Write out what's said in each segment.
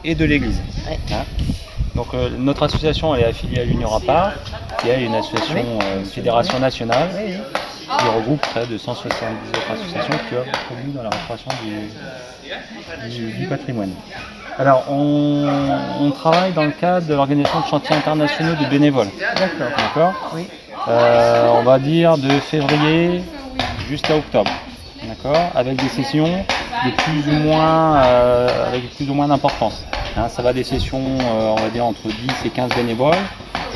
et de l'église. Ouais. Hein. Donc notre association elle est affiliée à l'Union Rempart, qui est une association, une fédération nationale qui regroupe près de 170 autres associations qui contribuent dans la restauration du patrimoine. Alors on travaille dans le cadre de l'organisation de chantiers internationaux de bénévoles. D'accord. Oui. On va dire de février jusqu'à octobre. D'accord, avec des sessions de plus ou moins, avec plus ou moins d'importance. Hein, ça va des sessions, on va dire entre 10 et 15 bénévoles,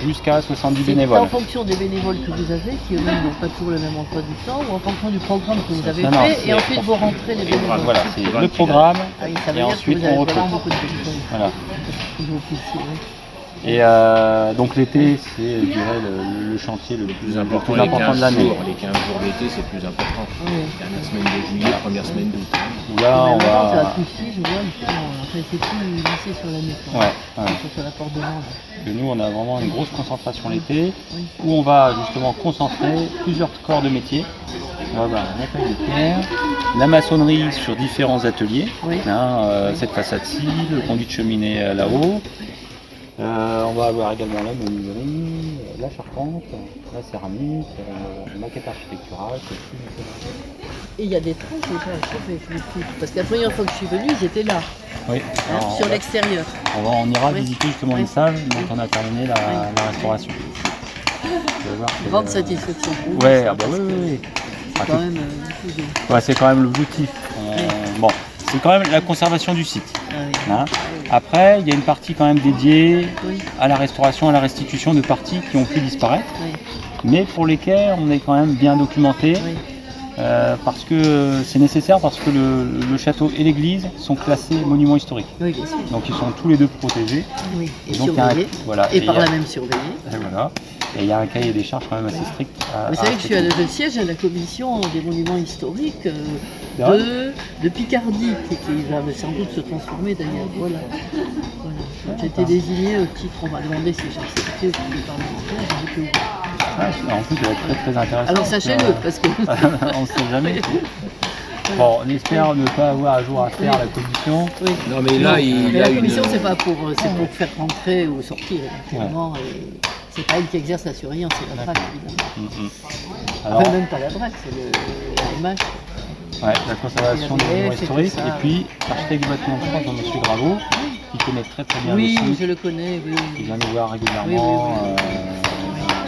jusqu'à 70 bénévoles. C'est en fonction des bénévoles que vous avez, qui eux-mêmes n'ont pas toujours le même emploi du temps, ou en fonction du programme que vous avez fait, et ensuite vous rentrez les bénévoles. Voilà, c'est le programme, Ah oui, ça veut et dire ensuite que vous avez on recrute. vraiment beaucoup de bénévoles. Voilà. Il vaut plus ici, oui. Et donc l'été, c'est je dirais le chantier le plus important de l'année. Les 15 jours d'été, c'est plus important. Oui. Dernière semaine de juillet, première semaine d'août. Là, on Ça va va. plus ici, je vois, après c'est plus lycée sur l'année. Ouais. Sur la porte de Mende. Que nous, on a vraiment une grosse concentration l'été, où on va justement concentrer plusieurs corps de métier. On va avoir la taille de pierre, la maçonnerie sur différents ateliers, Oui. cette façade-ci, le conduit de cheminée là-haut. On va avoir également la menuiserie, la charpente, la céramique, la maquette architecturale, etc. Et il y a des tranches déjà à chauffer, je me dis. Parce que la première fois que je suis venue, ils étaient là, Oui. Alors, sur l'extérieur. on ira Oui. visiter justement Oui. les salles dont on a terminé la restauration. Grande satisfaction pour vous. Ouais, ça, ah bah parce oui, que oui. C'est quand même beaucoup de... Ouais, c'est quand même l'objectif. Bon, c'est quand même la conservation du site. Ah oui. Hein. Après, il y a une partie quand même dédiée Oui. à la restauration, à la restitution de parties qui ont pu disparaître, Oui. mais pour lesquelles on est quand même bien documenté, Oui. parce que c'est nécessaire, parce que le château et l'église sont classés monuments historiques. Oui, bien sûr. Donc ils sont tous les deux protégés. Oui. Et donc, il y a surveillé. voilà, Et et par il y a- là même surveillé. et voilà. Et il y a un cahier des charges quand même assez strict. Vous savez que je siège à la commission des monuments historiques vrai de Picardie, qui va sans doute se transformer d'ailleurs. Voilà. J'ai été désignée au titre, on m'a demandé si j'acceptais au titre de parlementaire, j'ai dit que oui. En plus, ça va être très très intéressant. Alors sachez-le, parce que... On ne sait jamais. Bon, on espère ne pas avoir à jour à faire la commission. Oui. Non, mais là, il Mais y a la une. commission, c'est pas pour faire rentrer ou sortir, éventuellement. Et c'est pas elle qui exerce la surveillance, c'est la DRAC, évidemment. Alors, Enfin, même pas la DRAC, c'est l'AMH. ouais, la conservation des monuments et tout historiques, ça. et puis l'architecte du bâtiment de France, M. Graveau, qui connaît très très bien Oui, le site, je le connais, oui. qui vient nous voir Oui, régulièrement. oui,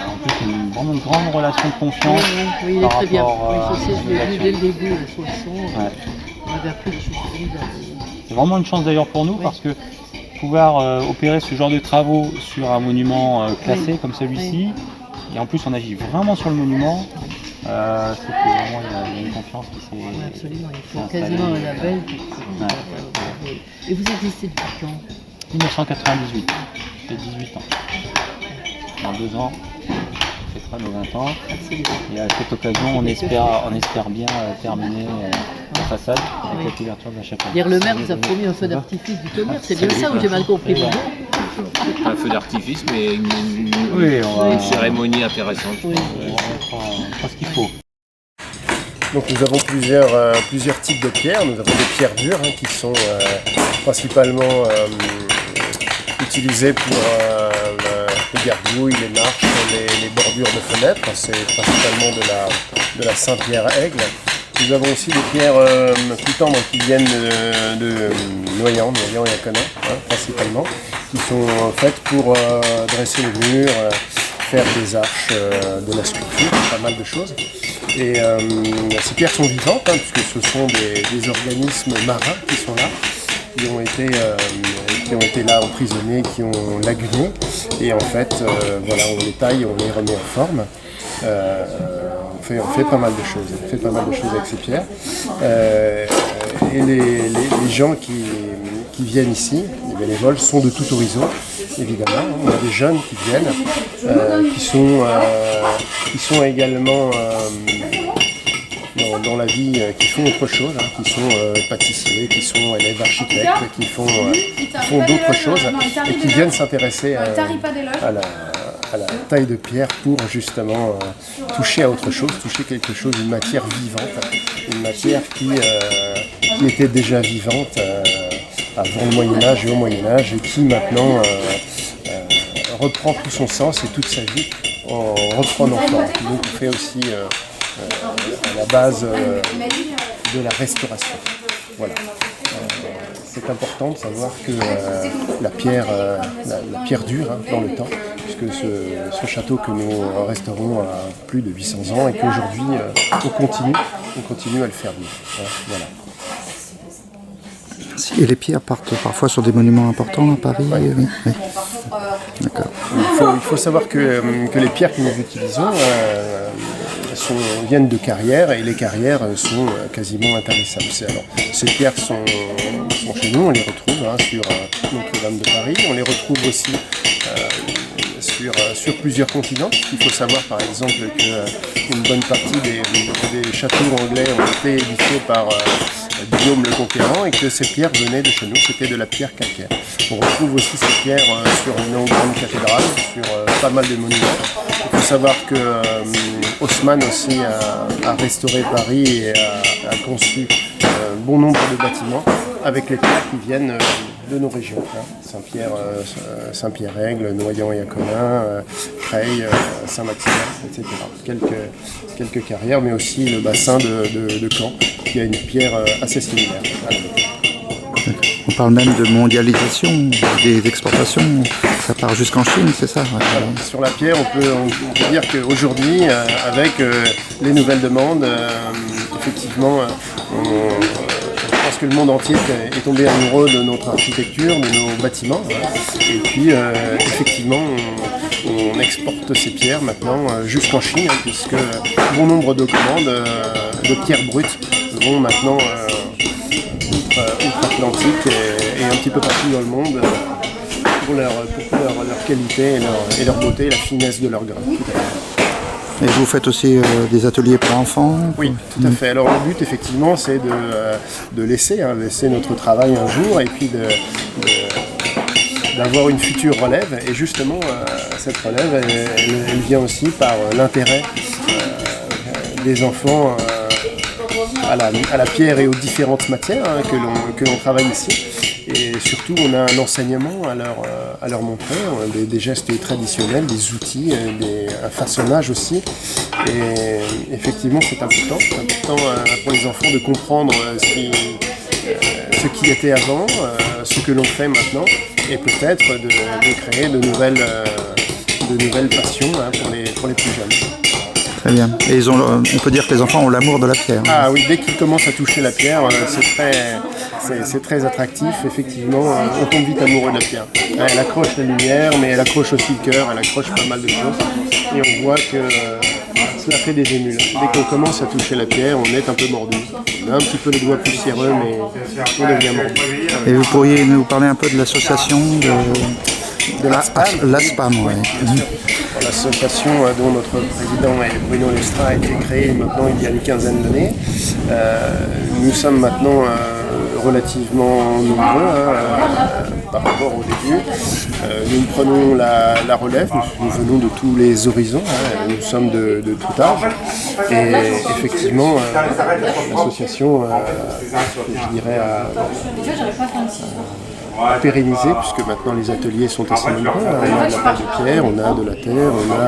En plus, vraiment une grande relation de Oui, confiance. oui, il est par très bien. rapport, Oui, je sais, je l'ai vu aux dès le début, la chanson. Ouais. On avait appris des choses formidables. C'est vraiment une chance d'ailleurs pour nous, Oui. parce que pouvoir opérer ce genre de travaux sur un monument classé comme celui-ci, et en plus on agit vraiment sur le monument, c'est que vraiment il y a une confiance qui s'est... Oui, absolument, il faut installée. quasiment un label. Ouais. Et vous existez depuis quand? 1998, j'ai 18 ans. Dans 2 ans, on fêtera nos 20 ans. Absolument. Et à cette occasion, on espère bien terminer la façade avec la couverture de la chapelle. Hier, le maire vous a promis un feu d'artifice du tonnerre, c'est bien ça ou j'ai mal compris? Oui, Un feu d'artifice, mais on va... une cérémonie intéressante. Oui. On fera ce qu'il faut. Donc nous avons plusieurs types de pierres. Nous avons des pierres dures qui sont principalement utilisées pour les gargouilles, les marches, les bordures de fenêtres. C'est principalement de la Saint-Pierre-Aigle. Nous avons aussi des pierres plus tendres qui viennent de Noyant et Aconnin, principalement, qui sont faites pour dresser les murs, faire des arches, de la sculpture, pas mal de choses. Et ces pierres sont vivantes, puisque ce sont des organismes marins qui sont là, qui ont été là emprisonnés, qui ont laguné. Et en fait, voilà, on les taille, on les remet en forme. On fait pas mal de choses. On fait pas mal de choses avec ces pierres. Et les gens qui viennent ici, les bénévoles, sont de tout horizon, évidemment. On a des jeunes qui viennent, qui sont également dans la vie, qui font autre chose, qui sont pâtissiers, qui sont élèves architectes, qui font d'autres choses et qui viennent s'intéresser à la taille de pierre pour justement toucher à autre chose, toucher quelque chose, une matière vivante, une matière qui était déjà vivante avant le Moyen-Âge et au Moyen-Âge, et qui maintenant reprend tout son sens et toute sa vie en reprenant forme. Donc on fait aussi à la base de la restauration. Voilà. C'est important de savoir que la pierre dure dans le temps, puisque ce château que nous restaurons a plus de 800 ans et qu'aujourd'hui on continue à le faire vivre. Voilà. Et les pierres partent parfois sur des monuments importants à Paris. Oui. D'accord. Il faut savoir que les pierres que nous utilisons viennent de carrières, et les carrières sont quasiment intarissables. Alors, ces pierres sont chez nous, on les retrouve sur Notre-Dame de Paris, on les retrouve aussi sur plusieurs continents. Il faut savoir par exemple qu'une bonne partie des châteaux anglais ont été édifiés par Guillaume le Conquérant, et que ces pierres venaient de chez nous, c'était de la pierre calcaire. On retrouve aussi ces pierres sur nos grandes cathédrales, sur pas mal de monuments. Il faut savoir que Haussmann aussi a restauré Paris et a conçu bon nombre de bâtiments avec les pierres qui viennent de nos régions. Saint-Pierre-Aigle, Noyant-et-Aquelin, Creil, Saint-Maximin, etc. Quelques carrières, mais aussi le bassin de Caen, qui a une pierre assez similaire. On parle même de mondialisation des exportations, ça part jusqu'en Chine, c'est ça? Voilà. Sur la pierre, on peut dire qu'aujourd'hui, avec les nouvelles demandes, effectivement, je pense que le monde entier est tombé amoureux de notre architecture, de nos bâtiments. Et puis, effectivement, on exporte ces pierres maintenant jusqu'en Chine, puisque bon nombre de commandes de pierres brutes vont maintenant outre-Atlantique et un petit peu partout dans le monde pour leur qualité et leur beauté et la finesse de leur grain. Et vous faites aussi des ateliers pour enfants? Oui, tout à fait. Alors le but, effectivement, c'est de laisser notre travail un jour, et puis d'avoir une future relève. Et justement, cette relève, elle vient aussi par l'intérêt des enfants à la pierre et aux différentes matières que l'on travaille ici. Et surtout, on a un enseignement à leur montrer, des gestes traditionnels, des outils, un façonnage aussi. Et effectivement, c'est important. C'est important pour les enfants de comprendre ce qui était avant, ce que l'on fait maintenant, et peut-être de créer de nouvelles passions pour les plus jeunes. Très bien. Et on peut dire que les enfants ont l'amour de la pierre. Ah oui, dès qu'ils commencent à toucher la pierre, c'est très attractif. Effectivement, on tombe vite amoureux de la pierre. Elle accroche la lumière, mais elle accroche aussi le cœur, elle accroche pas mal de choses. Et on voit que cela fait des émules. Dès qu'on commence à toucher la pierre, on est un peu mordu. On a un petit peu les doigts poussiéreux, mais on devient mordu. Et vous pourriez nous parler un peu de l'association de l'ASPAM, oui. L'association dont notre président est Bruno Lestra a été créée maintenant il y a une quinzaine d'années. Nous sommes maintenant relativement nombreux par rapport au début. Nous prenons la relève, nous venons de tous les horizons, nous sommes de tout âge. Et effectivement, l'association, je dirais, pérenniser, puisque maintenant les ateliers sont assez nombreux. On a de la pâte de pierre, on a de la terre, on a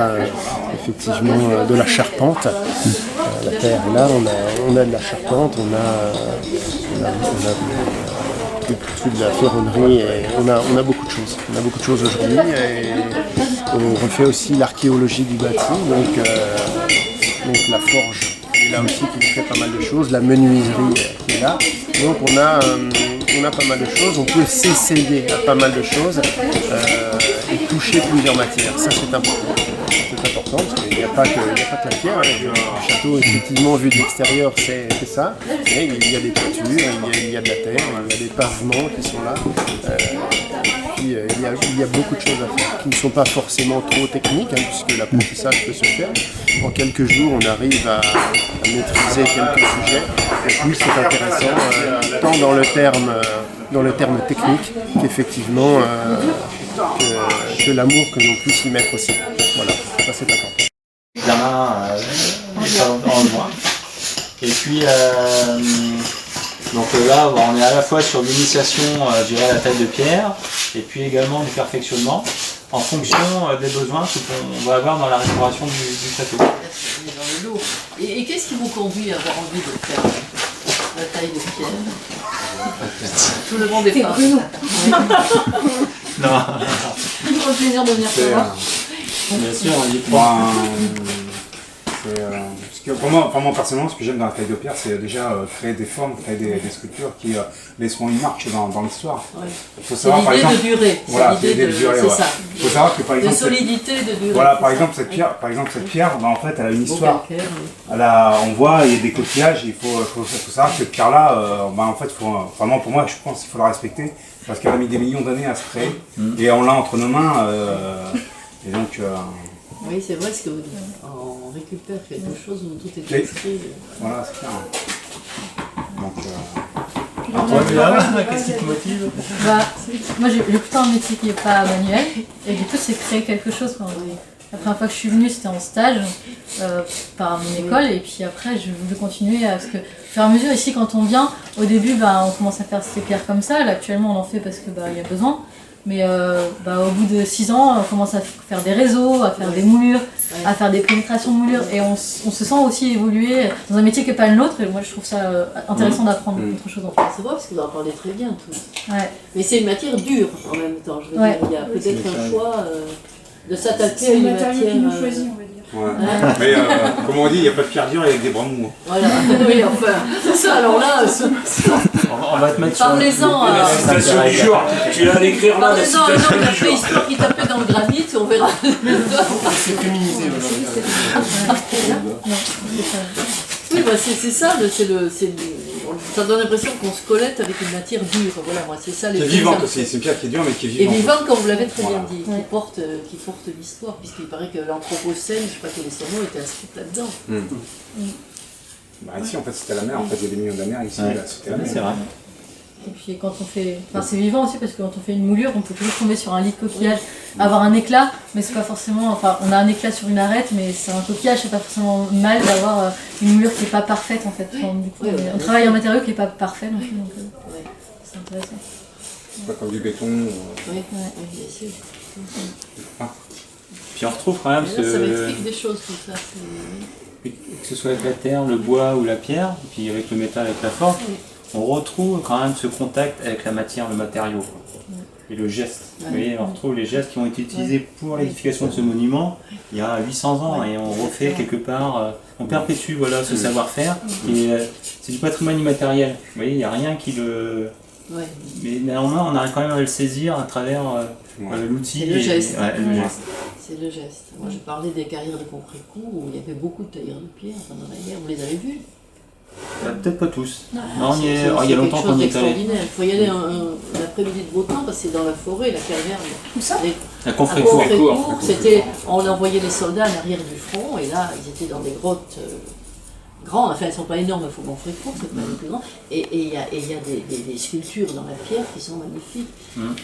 effectivement de la charpente. La terre est là, on a de la charpente, on a de la ferronnerie, et on a beaucoup de choses. On a beaucoup de choses aujourd'hui, et on refait aussi l'archéologie du bâti, donc la forge est là aussi qui fait pas mal de choses, la menuiserie qui est là. Donc on a pas mal de choses, on peut s'essayer à pas mal de choses et toucher plusieurs matières. Ça c'est important. C'est important parce qu'il n'y a pas que la pierre. Le château, effectivement, vu de l'extérieur, c'est ça. Mais il y a des toitures, il y a de la terre, il y a des pavements qui sont là. Puis il y a beaucoup de choses à faire qui ne sont pas forcément trop techniques, puisque l'apprentissage peut se faire. En quelques jours, on arrive à maîtriser quelques sujets. Et puis c'est intéressant, tant dans le terme technique qu'effectivement que l'amour que l'on puisse y mettre aussi. Voilà, ça c'est important. Examen en juin. Et puis Donc là, on est à la fois sur l'initiation je dirais, à la taille de pierre, et puis également du perfectionnement, en fonction des besoins qu'on va avoir dans la restauration du château. Dans le lot. Et qu'est-ce qui vous conduit à avoir envie de faire la taille de pierre? Tout le monde est pas. Non, Au plaisir de venir te voir. bien sûr, on y croit. Parce que pour moi personnellement, ce que j'aime dans la taille de pierre, c'est déjà créer des formes, créer des sculptures qui laisseront une marque dans l'histoire. Ouais. Il faut C'est savoir par l'idée exemple, de durée. voilà, C'est l'idée de durée, c'est ouais. ça. Il faut savoir que par De exemple, solidité, de durée. voilà, c'est par ça. exemple cette pierre, bah, en fait, elle a une Beau histoire. calcaire, oui. On voit, il y a des coquillages, il faut savoir que cette pierre-là, bah, en fait, vraiment pour moi, je pense qu'il faut la respecter parce qu'elle a mis des millions d'années à se créer et on l'a entre nos mains. Et donc, Oui, c'est vrai ce que vous dites. On récupère quelque chose où tout est Oui. écrit. voilà, c'est clair. Donc, Qu'est-ce qui te motive? Bah, moi j'ai plutôt un métier qui n'est pas manuel et du coup c'est créer quelque chose. La première fois que je suis venue c'était en stage par mon école et puis après je voulais continuer parce que au fur et à mesure ici quand on vient, au début bah, on commence à faire ces pierres comme ça, là actuellement on en fait parce que bah, y a besoin. Mais au bout de 6 ans, on commence à faire des réseaux, à faire des moulures, à faire des pénétrations de moulures. Et on se sent aussi évoluer dans un métier qui n'est pas le nôtre. Et moi, je trouve ça intéressant d'apprendre autre chose en fait. C'est vrai parce que vous en parlez très bien tous. Ouais. Mais c'est une matière dure en même temps. Je veux Ouais. dire, il y a peut-être un choix de s'attaquer à C'est le une matériau matière. qui nous choisit, on va dire. ouais. Mais comme on dit, il n'y a pas de pierre dure avec des bras mous. Voilà, oui, enfin, c'est ça. Alors là, On va te mettre sur parlez-en à. Citation du jour, tu vas l'écrire là, la Parlez-en à un citation homme de la du jour. préhistoire qui tapait dans le granit, on verra. C'est féminisé Oui, bah c'est ça, ça donne l'impression qu'on se collette avec une matière dure. Voilà, moi, c'est ça les Qui est vivante aussi, c'est une pierre qui est dure mais qui est Et vivante. vivante, comme vous l'avez très Voilà. bien dit, qui porte l'histoire, puisqu'il paraît que l'Anthropocène, je ne sais pas quel est son nom, était inscrit là-dedans. Bah, ici en fait c'était la mer, en fait il y a des millions d'années ici, Ouais. là, c'était la mer. C'est vrai. Et puis quand on fait. Enfin, c'est vivant aussi parce que quand on fait une moulure, on peut toujours tomber sur un lit de coquillage, avoir un éclat, mais c'est pas forcément. Enfin, on a un éclat sur une arête, mais c'est un coquillage, c'est pas forcément mal d'avoir une moulure qui n'est pas parfaite en fait. Enfin, du coup, on travaille un matériau qui n'est pas parfait non plus, donc c'est intéressant. Pas comme du béton. Oui, bien sûr. Puis on retrouve quand même Mais là, ça m'explique des choses tout ça. que ce soit avec la terre, le bois ou la pierre, et puis avec le métal, avec la forme, on retrouve quand même ce contact avec la matière, le matériau. Quoi. Et le geste. Vous voyez, on retrouve les gestes qui ont été utilisés pour l'édification de ce monument il y a 800 ans et on refait quelque part, on perpétue voilà, ce savoir-faire. C'est du patrimoine immatériel. Vous voyez, il n'y a rien qui le... Ouais. Mais néanmoins, on arrive quand même à le saisir à travers l'outil. C'est le geste. Le geste. C'est le geste. Moi, je parlais des carrières de Contrecourt où il y avait beaucoup de tailleurs de pierre pendant la guerre. Vous les avez vus? Peut-être pas tous. Non, C'est il y a longtemps quelque qu'on chose y est allé. d'extraordinaire. Il faut y aller l'après-midi de beau temps parce que c'est dans la forêt, la caverne. Où ça? La À Confrécourt. Contrecourt, c'était, on envoyait les soldats à l'arrière du front et là, ils étaient dans des grottes grandes. Enfin, elles ne sont pas énormes, il faut Contrecourt, c'est pas les plus grand. Et il y a des sculptures dans la pierre qui sont magnifiques.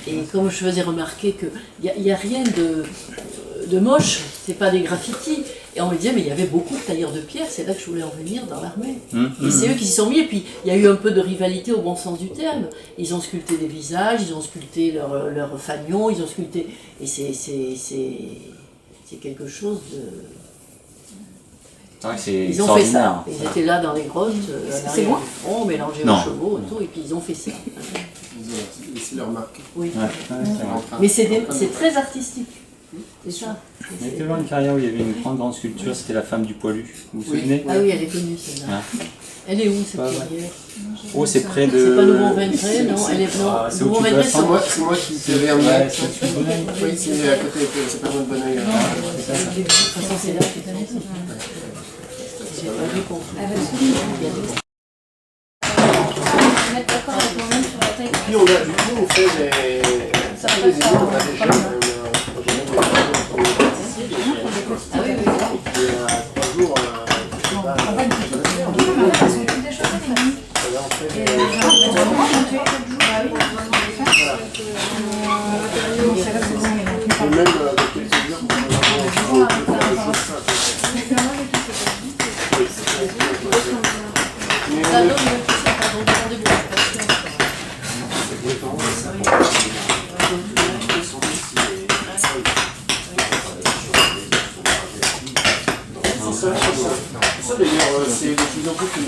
Et comme je faisais remarquer qu'il n'y a rien de moche, c'est pas des graffitis. Et on me disait, mais il y avait beaucoup de tailleurs de pierre, c'est là que je voulais en venir dans l'armée. Et c'est eux qui s'y sont mis, et puis il y a eu un peu de rivalité au bon sens du terme. Ils ont sculpté des visages, ils ont sculpté leur fanion, ils ont sculpté. Et c'est quelque chose de. C'est vrai que c'est Ils ont fait extraordinaire. ça. Ils étaient là dans les grottes, à l'arrière loin du front, mélangés Non. aux chevaux et tout, et puis ils ont fait ça. C'est leur marque. Oui. Ouais, c'est vrai. Mais c'est très artistique. C'est ça. On était voir une carrière où il y avait une grande sculpture, c'était la femme du poilu. Vous vous souvenez? Ah oui, elle est connue celle-là. Elle est où cette Pas carrière? Oh, c'est près de. C'est pas Nouveau-Vendré, non? Elle est non. Ah, c'est au-dessus de Nouveau-Vendré, la c'est Sambre. C'est moi qui t'avais amené. Ouais, c'est au-dessus de Bonneuil. Oui, c'est à côté, c'est pas loin de Bonneuil. De toute façon, c'est là que t'as mis ça. J'ai pas vu qu'on Mettre d'accord avec moi-même sur la taille. Puis du coup, on fait des idées, on a déjà un projet de Ah oui, oui. et puis 3 jours, même Ça donne le rendez-vous. d'ailleurs, c'est de plus en plus que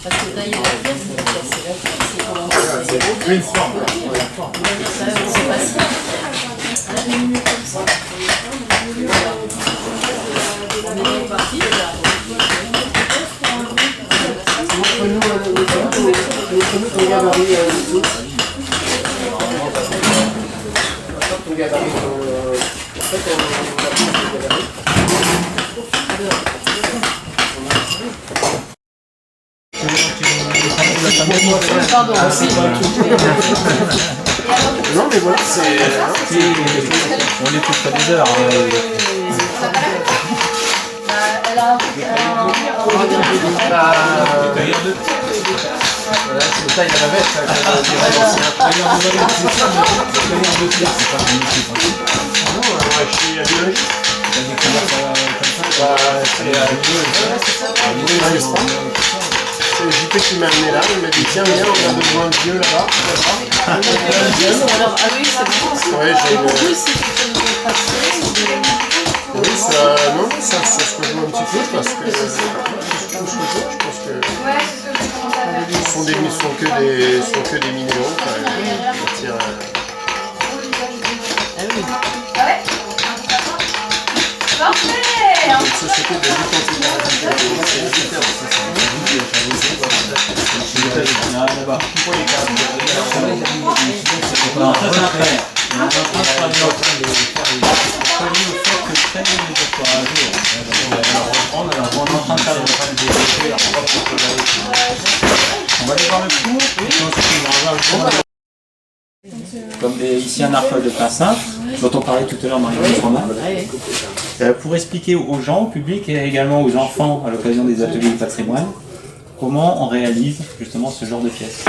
Parce que tailler la pierre, c'est pas casser la pierre, c'est comment c'est facile. On est parti déjà. Montre-nous ton gabarit dessous. Ton gabarit, en fait, on a plus de gabarit. Pardon, aussi. Non, mais voilà, c'est. On est tous à des heures. C'est le taille à la veste. C'est JP qui m'a amené là, il m'a dit tiens viens, on a besoin de vieux là-bas. Alors, ah oui, c'est bon. Ouais, j'ai une... Oui, c'est que tu peux nous passer. Oui, ça, non, ça se rejoint un petit peu parce que je pense que ce sont que des minéraux. Une société de lutte Comme ici un arc de plein cintre, dont on parlait tout à l'heure, Marie-Louise Romain, pour expliquer aux gens, au public et également aux enfants à l'occasion des ateliers de patrimoine, comment on réalise justement ce genre de pièces.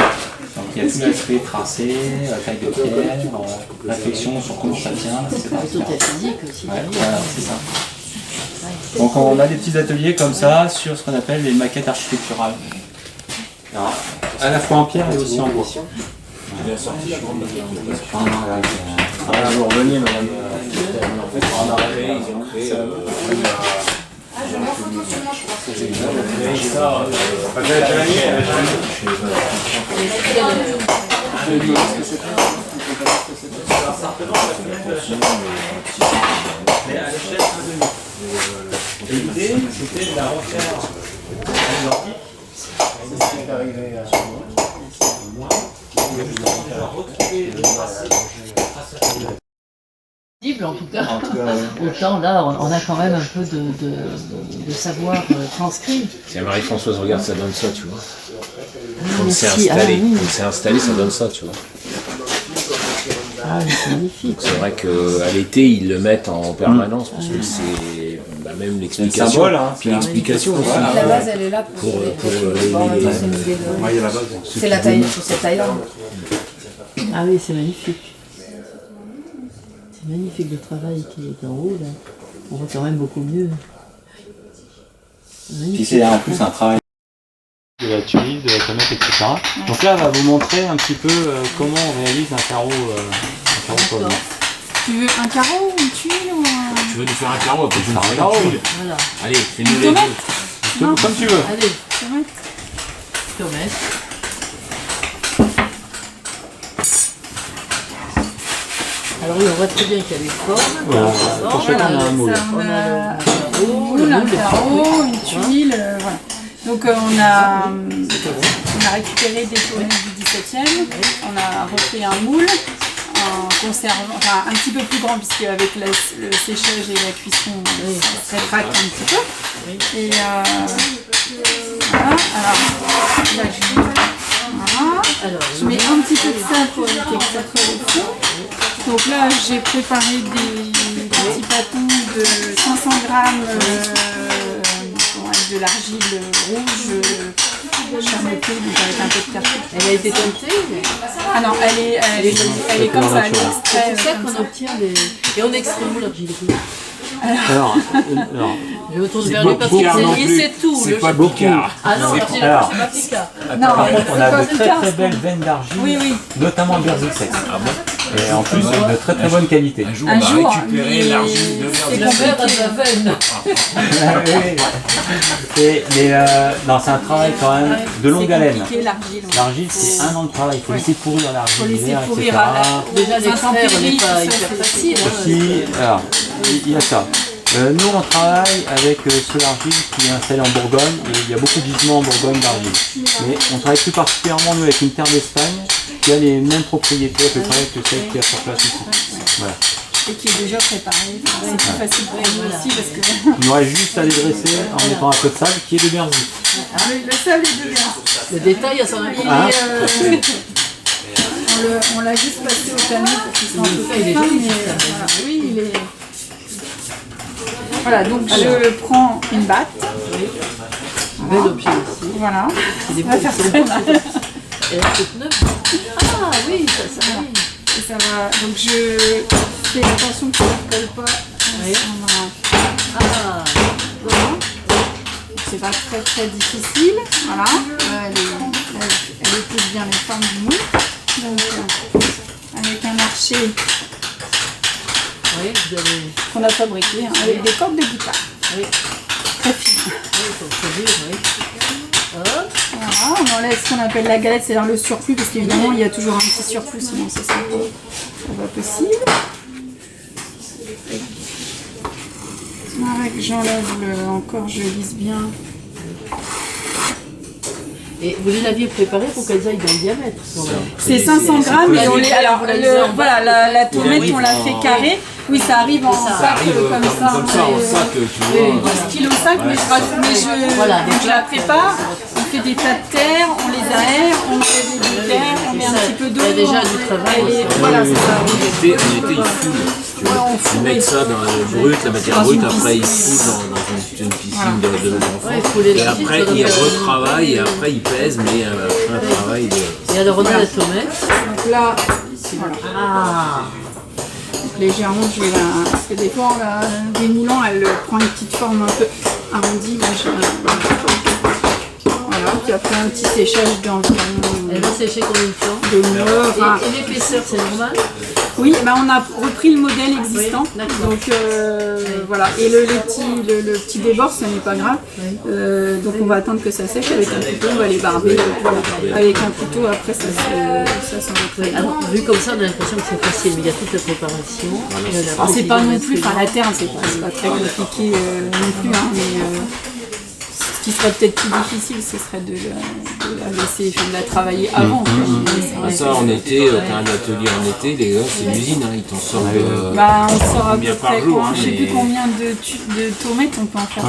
Donc il y a tout l'aspect tracé, taille de pierre, réflexion sur comment ça tient, etc. Plutôt ta physique aussi. Ouais, voilà, c'est ça. Donc on a des petits ateliers comme ça sur ce qu'on appelle les maquettes architecturales. Alors, à la fois en pierre et aussi en bois. Vous revenez, madame. En fait, on a rêvé, ils ont créé. L'idée, c'était de la refaire En tout cas, autant là, on a quand même un peu de savoir transcrit. Si Marie-Françoise regarde, ça donne ça, tu vois. Quand mais c'est si, installé, ah oui. quand c'est installé, ça donne ça, tu vois. Ah, mais c'est magnifique. C'est vrai qu'à l'été, ils le mettent en permanence parce que c'est même l'explication. C'est un symbole, hein. Puis l'explication aussi. La base, elle est là pour c'est la taille, c'est Thaïlande. Ah oui, c'est magnifique. C'est magnifique le travail qui est en haut là. On voit quand même beaucoup mieux. Puis c'est en plus un travail de la tuile, de la comète, etc. Donc là, on va vous montrer un petit peu comment on réalise un carreau comme Tu veux un carreau, une tuile ou un... Tu veux nous faire un carreau, après tu nous fais carreau. une tuile. Voilà. Allez, fais-nous les deux. Comme tu veux. Allez, Tomate. tomate. Alors oui, on voit très bien qu'il y a des formes. Voilà. Pour chacun, on a un moule. Ça, on On a a le moule, un le carreau, fruit. une tuile, voilà. Donc on a récupéré des tournées du 17e, on a refait un moule en conservant, enfin un petit peu plus grand puisque avec le séchage et la cuisson ça rétracte un petit peu. Et voilà, alors là je mets un petit peu de ça pour éviter que ça colle au fond. Donc là j'ai préparé des petits pâtons de 500 grammes avec de l'argile rouge charmotée, donc avec un peu de café. Elle a été teintée. Ah non, elle est comme ça, elle est extrait. C'est ça qu'on obtient des... Et on extrait où l'argile rouge? Alors, Je me tourne vers lui parce qu'il sait tout. C'est le pas chef. Bocard. Ah non, alors, c'est alors, pas Picard. Non, par contre, on a de c'est très pas très belles veines d'argile, Oui, oui. notamment Berzexex. Et en plus, de très très bonne qualité. Un jour, Un on va jour, récupérer mais l'argile de c'est Verdi. Le verre à sa veine. Non, c'est un travail quand même de longue haleine. C'est compliqué, l'argile. Ouais. L'argile, c'est un an de travail. Il faut laisser pourrir Faut l'argile laisser l'hiver, pourrir etc. Déjà, l'extraire n'est intempéries, pas tout ça, hyper c'est- facile. hein. Aussi, alors, il y a ça. Nous, on travaille avec Solargile qui est installé en Bourgogne et il y a beaucoup de gisements en Bourgogne d'argile. Mais on travaille plus particulièrement, nous, avec une terre d'Espagne qui a les mêmes propriétés à peu près que celle qui a sur place ici. Voilà. Et qui est déjà préparé. C'est plus facile pour nous aussi parce que Il nous reste juste à les dresser en mettant un peu de sable qui est de Berzy. le sable est de bien. Le détail à son Il avis. est, on l'a juste passé au tamis pour qu'il soit un peu Il est fin, joli, mais ce tamis. voilà, oui, il est. Voilà, donc je prends une batte. Bel objet aussi. Voilà. Il est Ça va faire très mal. Et elle est toute neuve. Ah oui, ça oui. Et ça va. Donc je fais attention que ça ne colle pas. Oui. Voilà. Ah, C'est pas très très difficile. Voilà. Elle épouse bien les formes du moule. Donc avec un archer oui, vous avez. qu'on a fabriqué hein, avec des cordes de guitare. Oui, Très fines. oui, ils sont très durs, oui. Hop. Voilà, on enlève ce qu'on appelle la galette, c'est-à-dire le surplus, parce qu'évidemment il y a toujours un petit surplus, sinon c'est pas possible. Avec j'enlève encore, je lisse bien. Et vous les aviez préparés pour qu'elles aillent dans le diamètre. quand même. C'est 500 grammes et on les. Alors, vous la lisez en voilà, la tomate, on l'a fait carré. Oui, ça arrive en sac comme ça. Comme ça, en sac, tu vois. 12 kg 5, mais je Voilà, donc je la prépare. On fait des tas de terre, on les aère, on met des terre, on met un petit peu d'eau. Il y a déjà du travail. Et voilà, c'est ça. En été, ils foulent. Si tu veux. Ils mettent ça dans le brut, la matière brute, après ils foulent dans une piscine d'enfants. Ouais, il faut les Et laisser, après ça doit ils faire- retravaillent, et après ils pèsent, mais après un travail de... Et alors on a la tomate. Donc là, voilà. Ah, Donc légèrement, je vais la. Parce que des fois, la démoulant, elle prend une petite forme un peu arrondie. Moi, je la. Voilà, puis après un petit séchage d'environ elle va sécher combien de temps 2 heures. Enfin, Et l'épaisseur, c'est normal? oui, ben on a repris le modèle existant. Oui, d'accord. Donc voilà. Et le petit débord, ce n'est pas grave. Donc on va attendre que ça sèche avec un couteau, on va les barber. Voilà. Avec un couteau, après ça s'en retrouve. Alors, vu comme ça, on a l'impression que c'est facile, mais il y a toute la préparation. Alors, c'est pas non plus, enfin la terre, c'est pas très compliqué non plus, hein, mais ce qui serait peut-être plus difficile, ce serait de la laisser, de la travailler avant. quoi. Ça en été, t'as un atelier en été, les gars, c'est l'usine, hein, ils t'en sortent... Bah, on sort à peu combien par près, jour, quoi, hein, je sais plus mais- combien de tomates on peut en faire.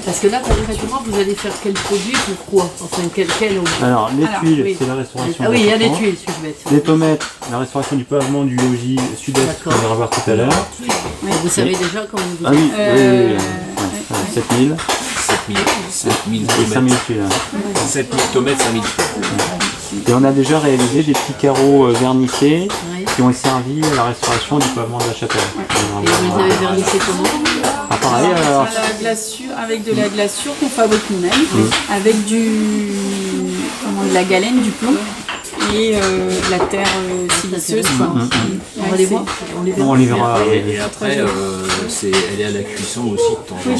Parce que là, concrètement, vous allez faire quel produit, pourquoi? Enfin, quel Alors, les Alors, tuiles, oui. c'est la restauration. Ah oui, il y a les d'appartement. tuiles, je suis bête. Les tomates, la restauration du pavement du logis sud-est qu'on D'accord. va revoir tout à l'heure. Vous savez déjà comment vous Ah oui, Euh, 7000 7000 et 5000 tuiles. 7000 tomates, 5000 Et on a déjà réalisé des petits carreaux vernissés Oui. qui ont servi à la restauration du pavement de la chapelle. Et vous les avez vernissés comment? Ah, pareil, alors, à la glaçure, avec de la glaçure qu'on fabrique nous-mêmes, avec de la galène, du plomb et de la terre siliceuse. Quoi. On va les voir. on les verra. Et après, elle est à la cuisson aussi de temps en temps.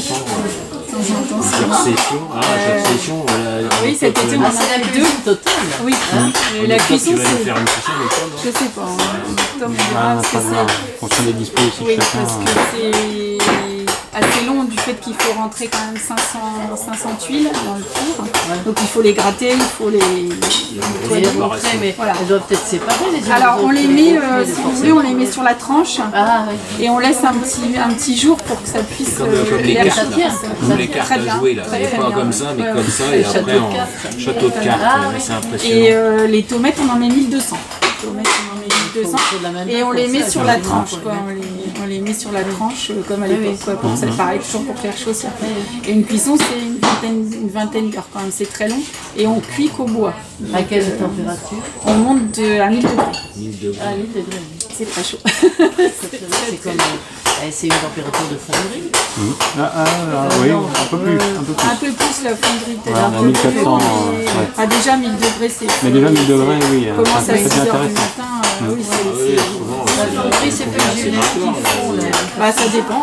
Chaque session, chaque session, voilà. Oui, cet été, on en a Ah, c'est la fait cuisine deux. totale. Oui, En la octobre, cuisson, tu vas nous c'est. faire une session en octobre, Je sais pas, en octobre, on Ah, verra ce que pas grave. c'est. En fonction des dispos aussi Oui, de chacun. parce que c'est assez long du fait qu'il faut rentrer quand même 500 tuiles dans le four. Donc il faut les gratter, il faut les. Les montrer, mais Voilà. elles doivent peut-être séparer les unes Alors des on autres, les met, profils, si vous voulez, on les met sur la tranche Ah oui. et on laisse un petit jour pour que ça puisse. Comme les l'air cartes, sortir. comme les cartes Très à bien. jouer là, Très, c'est très pas bien. comme ça, mais Ouais, comme ouais. ça, et Château après de en cartes. château de cartes, Ah, oui. c'est Et impressionnant. les tomates, on en met 1200. Les tomates, on en met 1200. Faut de la main Et on comme les met ça, sur ça la va bien, tranche, faut les quoi. mettre. On les met sur la tranche comme à l'époque, quoi, pour que ça pareil, toujours pour faire chaud. Et une cuisson, c'est une vingtaine d'heures quand même, c'est très long. Et on cuit qu'au bois. À quelle température? On monte à 1000 degrés. 1000 degrés. À 1000 degrés. C'est très chaud. C'est comme c'est une température de fonderie. Oui, non, un peu plus. Un peu plus la fonderie, Ouais, on a 1400, Ah, déjà 1000 degrés, c'est. Mais déjà 1000 degrés, oui. Commence à 6 c'est h du intéressant. matin. Oui, La fonderie, c'est pas le général qui font. Bah, ça dépend.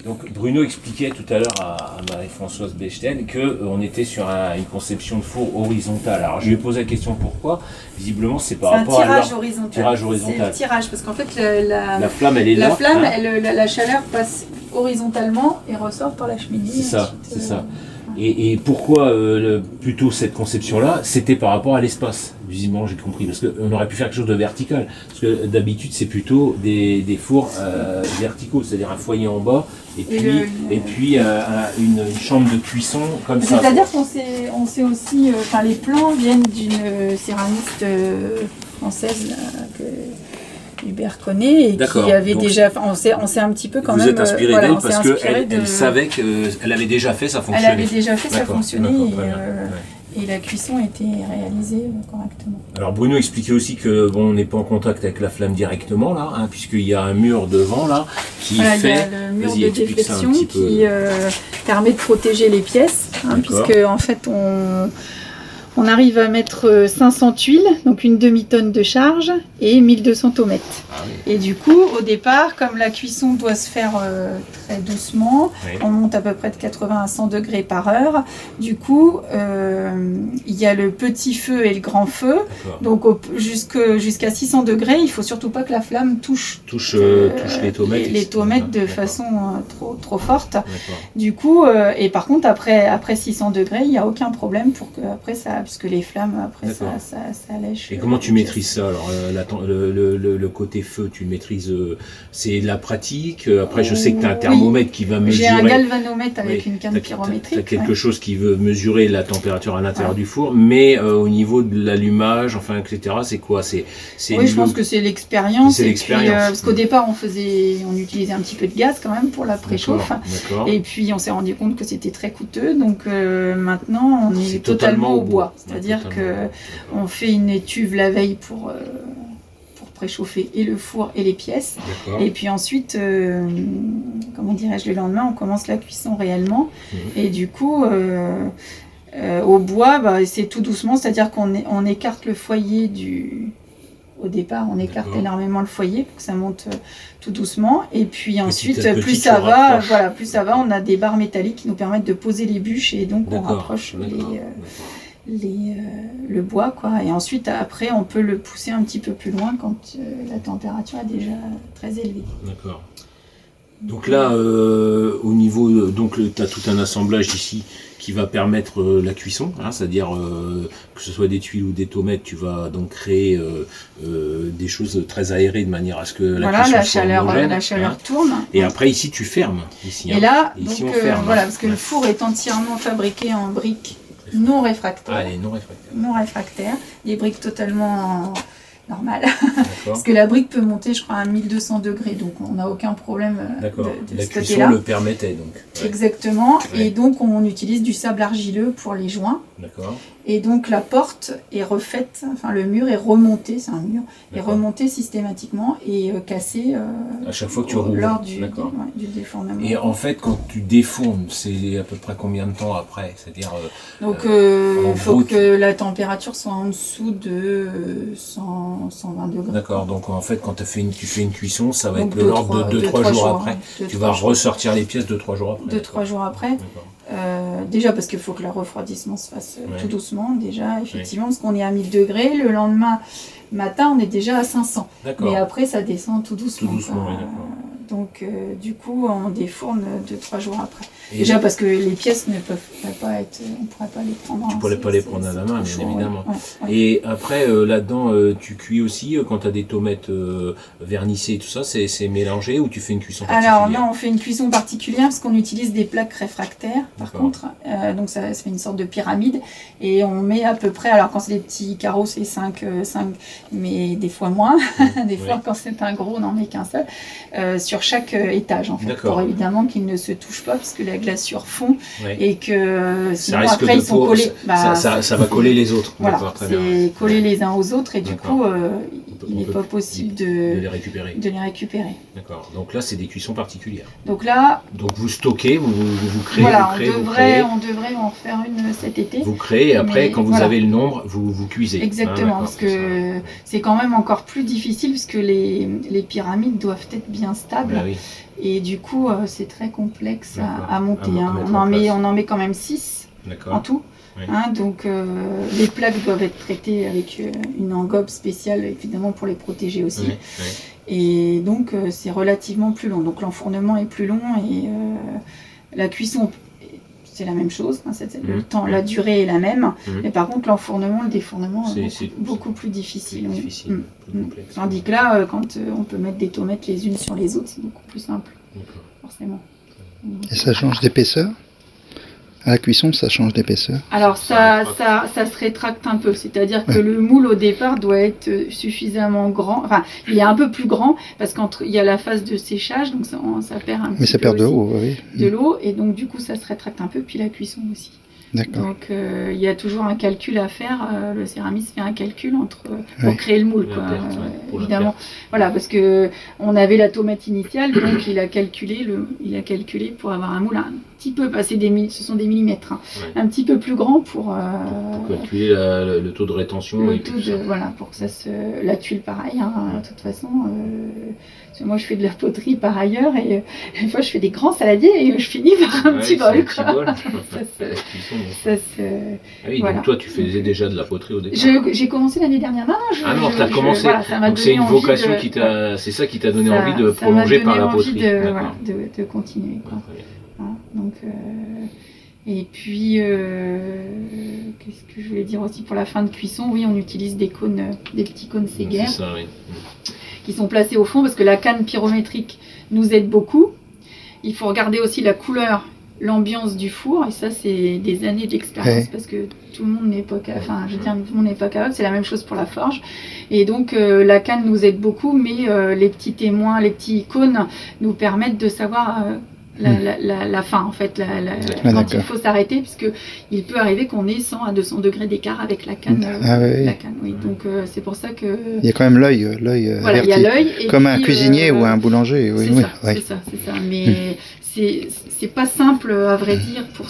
Donc Bruno expliquait tout à l'heure à Marie-Françoise Bechtel qu'on était sur une conception de four horizontale. Alors je lui ai posé la question pourquoi. Visiblement c'est par rapport à tirage horizontal. tirage horizontal. C'est le tirage, parce qu'en fait La flamme elle est là. la flamme, hein. la chaleur passe horizontalement et ressort par la cheminée. C'est ça, ensuite, c'est ça. Et pourquoi plutôt cette conception-là? C'était par rapport à l'espace, visiblement j'ai compris, parce qu'on aurait pu faire quelque chose de vertical, parce que d'habitude c'est plutôt des fours verticaux, c'est-à-dire un foyer en bas, et puis une chambre de cuisson comme ça. C'est-à-dire qu'on sait aussi, enfin les plans viennent d'une céramiste française là, que Hubert connaît et D'accord. qui avait Donc, déjà, on sait un petit peu quand vous même. êtes inspiré voilà, d'elle on s'est parce inspiré qu'elle savait qu'elle avait déjà fait, ça Elle fonctionnait. avait déjà fait, ça D'accord, fonctionnait d'accord, et, très bien, et la cuisson était réalisée correctement. Alors Bruno expliquait aussi que bon, on n'est pas en contact avec la flamme directement là, hein, puisqu'il y a un mur devant là qui Voilà, fait. il y a le mur Vas-y, de explique ça un déflexion petit peu. qui permet de protéger les pièces, hein, D'accord. puisque en fait on arrive à mettre 500 tuiles, donc une demi-tonne de charge et 1200 tomettes. Ah oui. Et du coup, au départ, comme la cuisson doit se faire très doucement, Oui. on monte à peu près de 80 à 100 degrés par heure. Du coup, il y a le petit feu et le grand feu. D'accord. Donc jusqu'à 600 degrés, il faut surtout pas que la flamme touche Touche les tomates. les tomates de D'accord. façon trop forte. D'accord. Du coup, et par contre, après 600 degrés, il n'y a aucun problème pour que après ça, puisque les flammes, après D'accord. ça lèche. Et comment tu maîtrises ça alors le côté feu, tu maîtrises, c'est de la pratique. Après, je sais que tu as un Oui. thermomètre qui va mesurer. J'ai un galvanomètre avec Oui, une canne t'as pyrométrique. quelque ouais. chose qui veut mesurer la température à l'intérieur Ouais. du four, mais au niveau de l'allumage, enfin, etc., c'est quoi? Oui, je pense que c'est l'expérience. C'est et puis, l'expérience. parce qu'au départ, on utilisait un petit peu de gaz quand même pour la préchauffe. D'accord. Et puis, on s'est rendu compte que c'était très coûteux. Donc, maintenant, on C'est est totalement au bois. Ouais, C'est-à-dire totalement. qu'on fait une étuve la veille pour préchauffer et le four et les pièces. D'accord. Et puis ensuite, comment dirais-je, le lendemain, on commence la cuisson réellement. Mhm. Et du coup, au bois, bah, c'est tout doucement, c'est-à-dire qu'on écarte le foyer Au départ, on écarte D'accord. énormément le foyer pour que ça monte tout doucement. Et puis ensuite, à petit, plus tu ça va, rapproches. voilà, plus ça va, on a des barres métalliques qui nous permettent de poser les bûches et donc on D'accord. rapproche D'accord. le bois, quoi. Et ensuite, après, on peut le pousser un petit peu plus loin quand la température est déjà très élevée. D'accord. Donc là, au niveau, donc tu as tout un assemblage ici qui va permettre la cuisson, hein, c'est-à-dire que ce soit des tuiles ou des tomates, tu vas donc créer des choses très aérées de manière à ce que la Voilà, cuisson la soit chaleur, homogène, la chaleur hein. tourne. Et après ici tu fermes. Ici, Et hein. là, Ici, donc, on ferme, voilà, hein. parce que le four est entièrement fabriqué en briques non réfractaires. Ah, elle est non réfractaire. Non réfractaires, des briques totalement normales. D'accord. Parce que la brique peut monter, je crois, à 1200 degrés, donc on n'a aucun problème D'accord. de La ce cuisson côté-là. le permettait donc. Ouais. Exactement, Ouais. et donc on utilise du sable argileux pour les joints. D'accord. Et donc la porte est refaite, enfin le mur est remonté, c'est un mur, est D'accord. remonté systématiquement et cassé À chaque fois que tu rouvres. lors du défournement. Et en fait, quand tu défournes, c'est à peu près combien de temps après? C'est-à-dire. Donc en il faut gros, que la température soit en dessous de 120 degrés. D'accord, donc en fait, quand tu fais une cuisson, ça va Donc être de l'ordre de 2-3 jours après. hein, deux, Tu trois vas jours. ressortir les pièces 2-3 jours après. 2-3 jours après. D'accord. Déjà parce qu'il faut que le refroidissement se fasse Ouais. tout doucement, déjà, effectivement, parce qu'on est à 1000 degrés. Le lendemain matin, on est déjà à 500. D'accord. Mais après, ça descend tout doucement. Tout doucement, quoi. oui, d'accord. Donc, du coup, on défourne 2-3 jours après. Et Déjà parce que les pièces ne peuvent pas être... On ne pourrait pas les prendre. Tu pourrais pas les prendre à la main, bien évidemment. Ouais. Et après, là-dedans, tu cuis aussi, quand tu as des tomates vernissées et tout ça, c'est mélangé ou tu fais une cuisson particulière? Alors non, on fait une cuisson particulière parce qu'on utilise des plaques réfractaires, par D'accord. contre. Donc ça fait une sorte de pyramide. Et on met à peu près, alors quand c'est des petits carreaux, c'est 5, mais des fois moins. Des fois, Ouais. quand c'est un gros, on n'en met qu'un seul. Sur sur chaque étage en fait, D'accord. pour évidemment qu'ils ne se touchent pas parce que la glaçure fond Ouais. et que sinon risque après de ils sont collés. ça va coller les autres. Voilà, D'accord, très bien. c'est collés les uns aux autres et du D'accord. coup On il n'est peut pas possible de de les récupérer. récupérer. D'accord. Donc là, c'est des cuissons particulières. Donc là, Donc vous stockez, vous créez, voilà, vous créez, on vous créez. devrait en faire une cet été. Vous créez et après, Mais quand vous voilà. avez le nombre, vous cuisez. Exactement, Ah, parce d'accord, que c'est quand même encore plus difficile parce que les pyramides doivent être bien stables. Bah oui, Et du coup, c'est très complexe D'accord. à monter. À Hein. mettre On en en met, place. on en met quand même 6 en d'accord. tout. Oui. Hein, donc les plaques doivent être traitées avec une engobe spéciale, évidemment pour les protéger aussi. Oui, oui. Et donc c'est relativement plus long. Donc l'enfournement est plus long et la cuisson, c'est la même chose. Hein, le temps, la durée est la même. Mais par contre, l'enfournement, le défournement est beaucoup plus difficile. C'est Oui. difficile, plus complexe. Tandis que là, quand on peut mettre des tomates les unes sur les autres, c'est beaucoup plus simple, D'accord. forcément. Et ça change d'épaisseur? À la cuisson, ça change d'épaisseur? Alors ça se rétracte un peu, c'est-à-dire que le moule au départ doit être suffisamment grand, enfin il est un peu plus grand parce qu'il y a la phase de séchage, donc ça perd un petit peu. Mais ça perd de aussi haut, oui. de l'eau, et donc du coup ça se rétracte un peu, puis la cuisson aussi. D'accord. Donc il y a toujours un calcul à faire, le céramiste fait un calcul pour Ouais. créer le moule, La quoi, perte, ouais, pour la évidemment. Voilà, parce que on avait la tomate initiale, donc il a calculé pour avoir un moule un petit peu passé ce sont des millimètres, hein, Ouais. un petit peu plus grand pour Calculer le taux de rétention le et taux tout ça. voilà, pour que ça la tuile pareil, hein, de toute façon. Parce que moi je fais de la poterie par ailleurs et une fois je fais des grands saladiers et je finis par un Ouais, petit c'est un bol. petit quoi. bol. Ça, La cuisson, bon. Ça se... Ah oui, voilà. donc toi tu faisais déjà de la poterie au départ. J'ai commencé l'année dernière. Non, Ah non, t'as commencé. voilà, ça m'a Donc c'est donné une envie vocation de- qui t'a, c'est ça qui t'a donné ça- envie de ça m'a prolonger par donné la envie poterie. de, D'accord. voilà, de continuer. Quoi. Ouais, très bien. Hein, donc, et puis, qu'est-ce que je voulais dire aussi pour la fin de cuisson? Oui, on utilise des cônes, des petits cônes Séguer C'est ça, oui. qui sont placés au fond parce que la canne pyrométrique nous aide beaucoup. Il faut regarder aussi la couleur, l'ambiance du four, et ça c'est des années d'expérience Ouais. parce que tout le monde n'est pas capable, enfin je veux dire tout le monde n'est pas capable, c'est la même chose pour la forge. Et donc la canne nous aide beaucoup, mais les petits témoins, les petits cônes nous permettent de savoir la fin en fait, quand il d'accord. faut s'arrêter, puisque il peut arriver qu'on ait 100 à 200 degrés d'écart avec la canne. Ah oui, La oui. canne, oui. Donc c'est pour ça que Il y a quand même l'œil voilà, il y a averti. l'œil. et Comme un puis, cuisinier ou un boulanger, oui. c'est oui, ça, oui. c'est ça. Mais c'est pas simple, à vrai dire, pour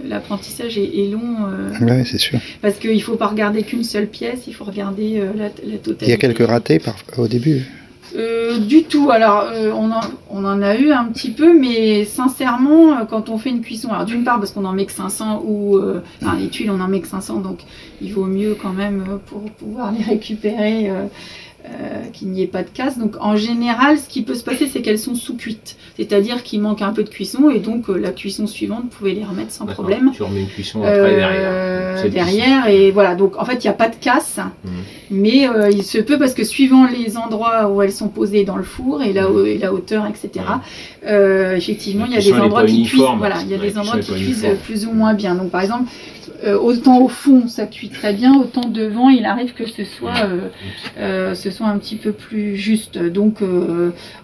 l'apprentissage est long, Ouais, c'est sûr. parce qu'il faut pas regarder qu'une seule pièce, il faut regarder la totalité. Il y a quelques ratés au début. Du tout. Alors, on en a eu un petit peu, mais sincèrement, quand on fait une cuisson, alors d'une part parce qu'on en met que 500 ou enfin, les tuiles on en met que 500, donc il vaut mieux quand même pour pouvoir les récupérer qu'il n'y ait pas de casse. Donc en général, ce qui peut se passer, c'est qu'elles sont sous-cuites, c'est-à-dire qu'il manque un peu de cuisson et donc la cuisson suivante, vous pouvez les remettre sans D'accord. problème. Tu remets une cuisson après derrière. C'est Derrière, et voilà, donc en fait il n'y a pas de casse, mais il se peut, parce que suivant les endroits où elles sont posées dans le four et la hauteur, etc., effectivement il y a des cuisson, elle est endroits pas qui cuisent, uniforme. voilà, il y a Ouais, des la endroits cuisson qui est pas cuisent uniforme. plus ou moins bien. Donc par exemple, autant au fond ça cuit très bien, autant devant il arrive que ce soit un petit peu plus juste. Donc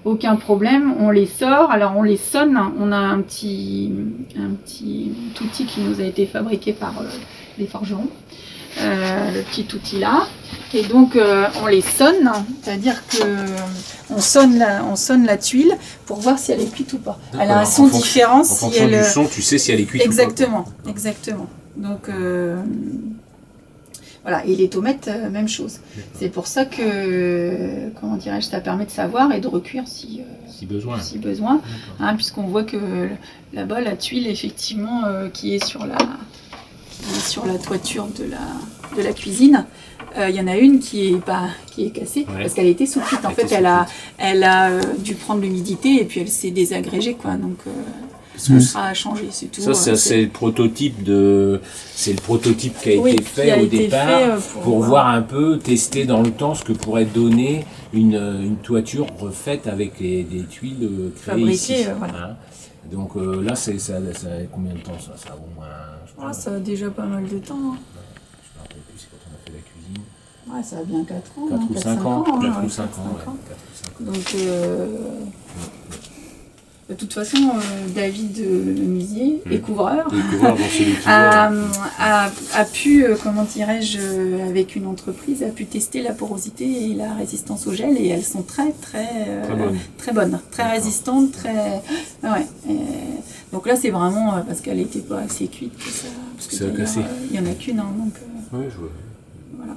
aucun problème, on les sort, alors on les sonne, on a un petit outil qui nous a été fabriqué par les forgerons, le petit outil là, et donc on les sonne, c'est-à-dire que on sonne la tuile pour voir si elle est cuite ou pas. Elle a un son différent En si fonction elle... du son, tu sais si elle est cuite Exactement, ou pas. exactement. Donc voilà, et les tomates, même chose. C'est pour ça que, comment dirais-je, ça permet de savoir et de recuire si besoin. Si besoin, hein, puisqu'on voit que là-bas, la tuile, effectivement, qui est sur la toiture de la cuisine, il y en a une qui est cassée, parce qu'elle était sous-cuite. En fait, elle a dû prendre l'humidité et puis elle s'est désagrégée, quoi. Donc ce sera à changer, c'est tout. Ça, c'est le prototype qui a été fait au départ pour voir un peu, tester dans le temps ce que pourrait donner une toiture refaite avec des tuiles créées fabriquées, ici. voilà. Hein. Donc là, ça a combien de temps ça? Ça a au moins... Ça a déjà pas mal de temps. Hein. Je me rappelle plus, c'est quand on a fait la cuisine. Ouais, ça a bien 4 ans. 4 ou 5 ans. 4 ou 5 ans. Donc De toute façon, David Lemizier, écouvreur, a pu, comment dirais-je, avec une entreprise, a pu tester la porosité et la résistance au gel, et elles sont très bonnes, très résistantes, très... Ouais. Donc là, c'est vraiment parce qu'elle n'était pas assez cuite que ça... Parce que ça a cassé. Il n'y en a qu'une, hein, donc... Ouais, je vois. Voilà.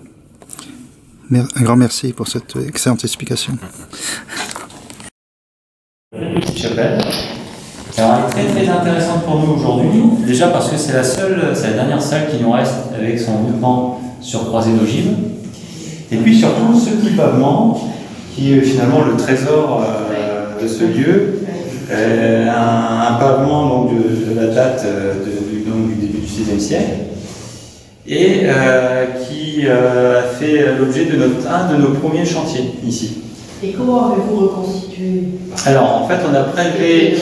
Un grand merci pour cette excellente explication. Petite chapelle. Alors, elle est très très intéressante pour nous aujourd'hui, déjà parce que c'est la dernière salle qui nous reste avec son mouvement sur croisée d'ogive. Et puis surtout ce petit pavement qui est finalement le trésor de ce lieu, un pavement donc, de la date du début du XVIe siècle et qui a fait l'objet de un de nos premiers chantiers ici. Et comment avez-vous reconstitué? Alors, en fait, on a prélevé.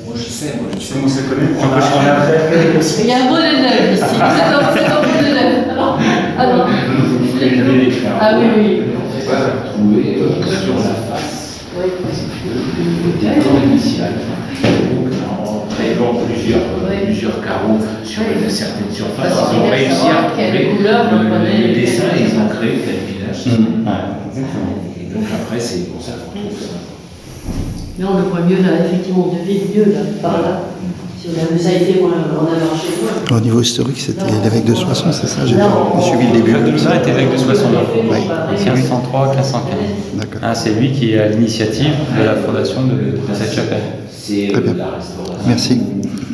Moi je sais. On s'est connu. On a prélevé. Il y a un bonnet neuf ici. C'est un bonnet neuf. Alors, ah oui, oui. On va retrouver sur la face le décor initial. Donc, en prélevant plusieurs carreaux sur une certaine surface, ils ont réussi à retrouver le dessin et ils ont créé le village. Exactement. Et donc après, c'est pour ça qu'on trouve ça. Non, le point mieux, là, effectivement, on devait mieux, là, par là. Si on avait ça été, on a marché loin. Au niveau historique, c'était l'évêque de Soissons, c'est ça? J'ai suivi le début. Jacques de Luzin était évêque de Soissons. Oui. 1503, 1515. D'accord. C'est lui qui est à l'initiative de la fondation de cette chapelle. C'est Très bien. la restauration. Merci.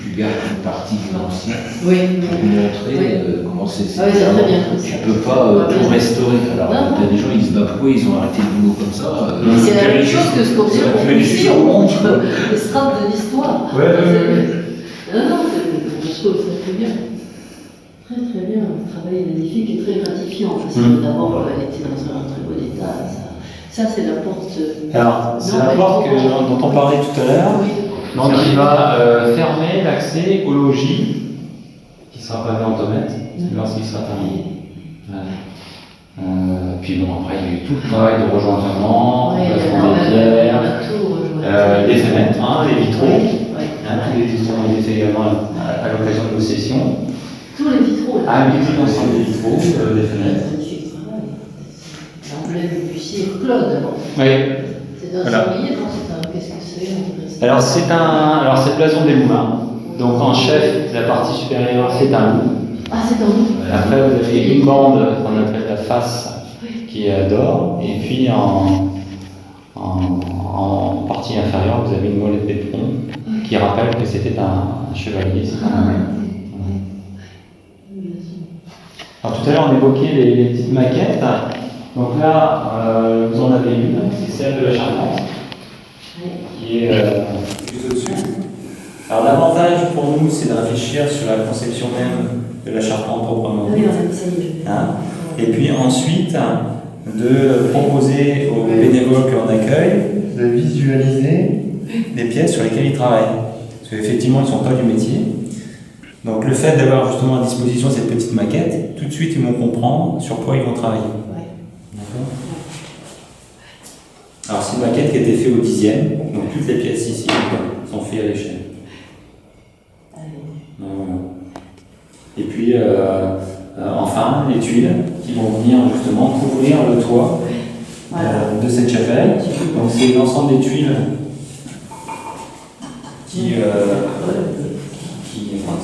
Tu gardes une partie de l'ancien Oui. pour montrer comment c'est. Ah oui, c'est très bien. Tu ne peux pas tout restaurer. Alors, il y a des gens, ils se battent pourquoi ils ont arrêté le boulot comme ça. Mais c'est la même chose que ce qu'on dit ici, on montre les strates de l'histoire. Non, je trouve ça très bien. Très très bien, un travail magnifique et très gratifiant. Parce que d'abord, elle était dans un très bon état. Ça c'est la porte. Alors, c'est la porte dont on parlait tout à l'heure. Oui. Donc, il va fermer l'accès au logis, qui sera pavé en tomate, lorsqu'il sera terminé. Puis bon, après, il y a eu tout le travail de rejointement, placement des pierres, les fenêtres, les vitraux. Tous les vitraux ont été faits également à l'occasion de nos sessions. Tous les vitraux. Tout l'ensemble des vitraux, des fenêtres. Magnifique travail. L'emblème du cirque Claude, d'abord. Oui. C'est un sablier, non? Qu'est-ce que c'est? Alors c'est le blason des Moulins. Donc en chef, la partie supérieure, c'est un loup. Ah, c'est un loup. Après, vous avez une bande qu'on appelle la face, qui est d'or. Et puis en partie inférieure, vous avez une molette d'éperon qui rappelle que c'était un chevalier. Alors tout à l'heure, on évoquait les petites maquettes. Donc là, vous en avez une, c'est celle de la Charpente, qui est juste au-dessus. Alors l'avantage pour nous, c'est de réfléchir sur la conception même de la Charpente proprement Oui, dite. ça y est. Et puis ensuite, de proposer aux bénévoles qu'on accueille de visualiser les pièces sur lesquelles ils travaillent. Parce qu'effectivement, ils ne sont pas du métier. Donc le fait d'avoir justement à disposition cette petite maquette, tout de suite ils vont comprendre sur quoi ils vont travailler. D'accord. Alors c'est une maquette qui a été faite au 10e, donc toutes les pièces ici sont faites à l'échelle. Et puis enfin les tuiles qui vont venir justement couvrir le toit de cette chapelle. Donc c'est l'ensemble des tuiles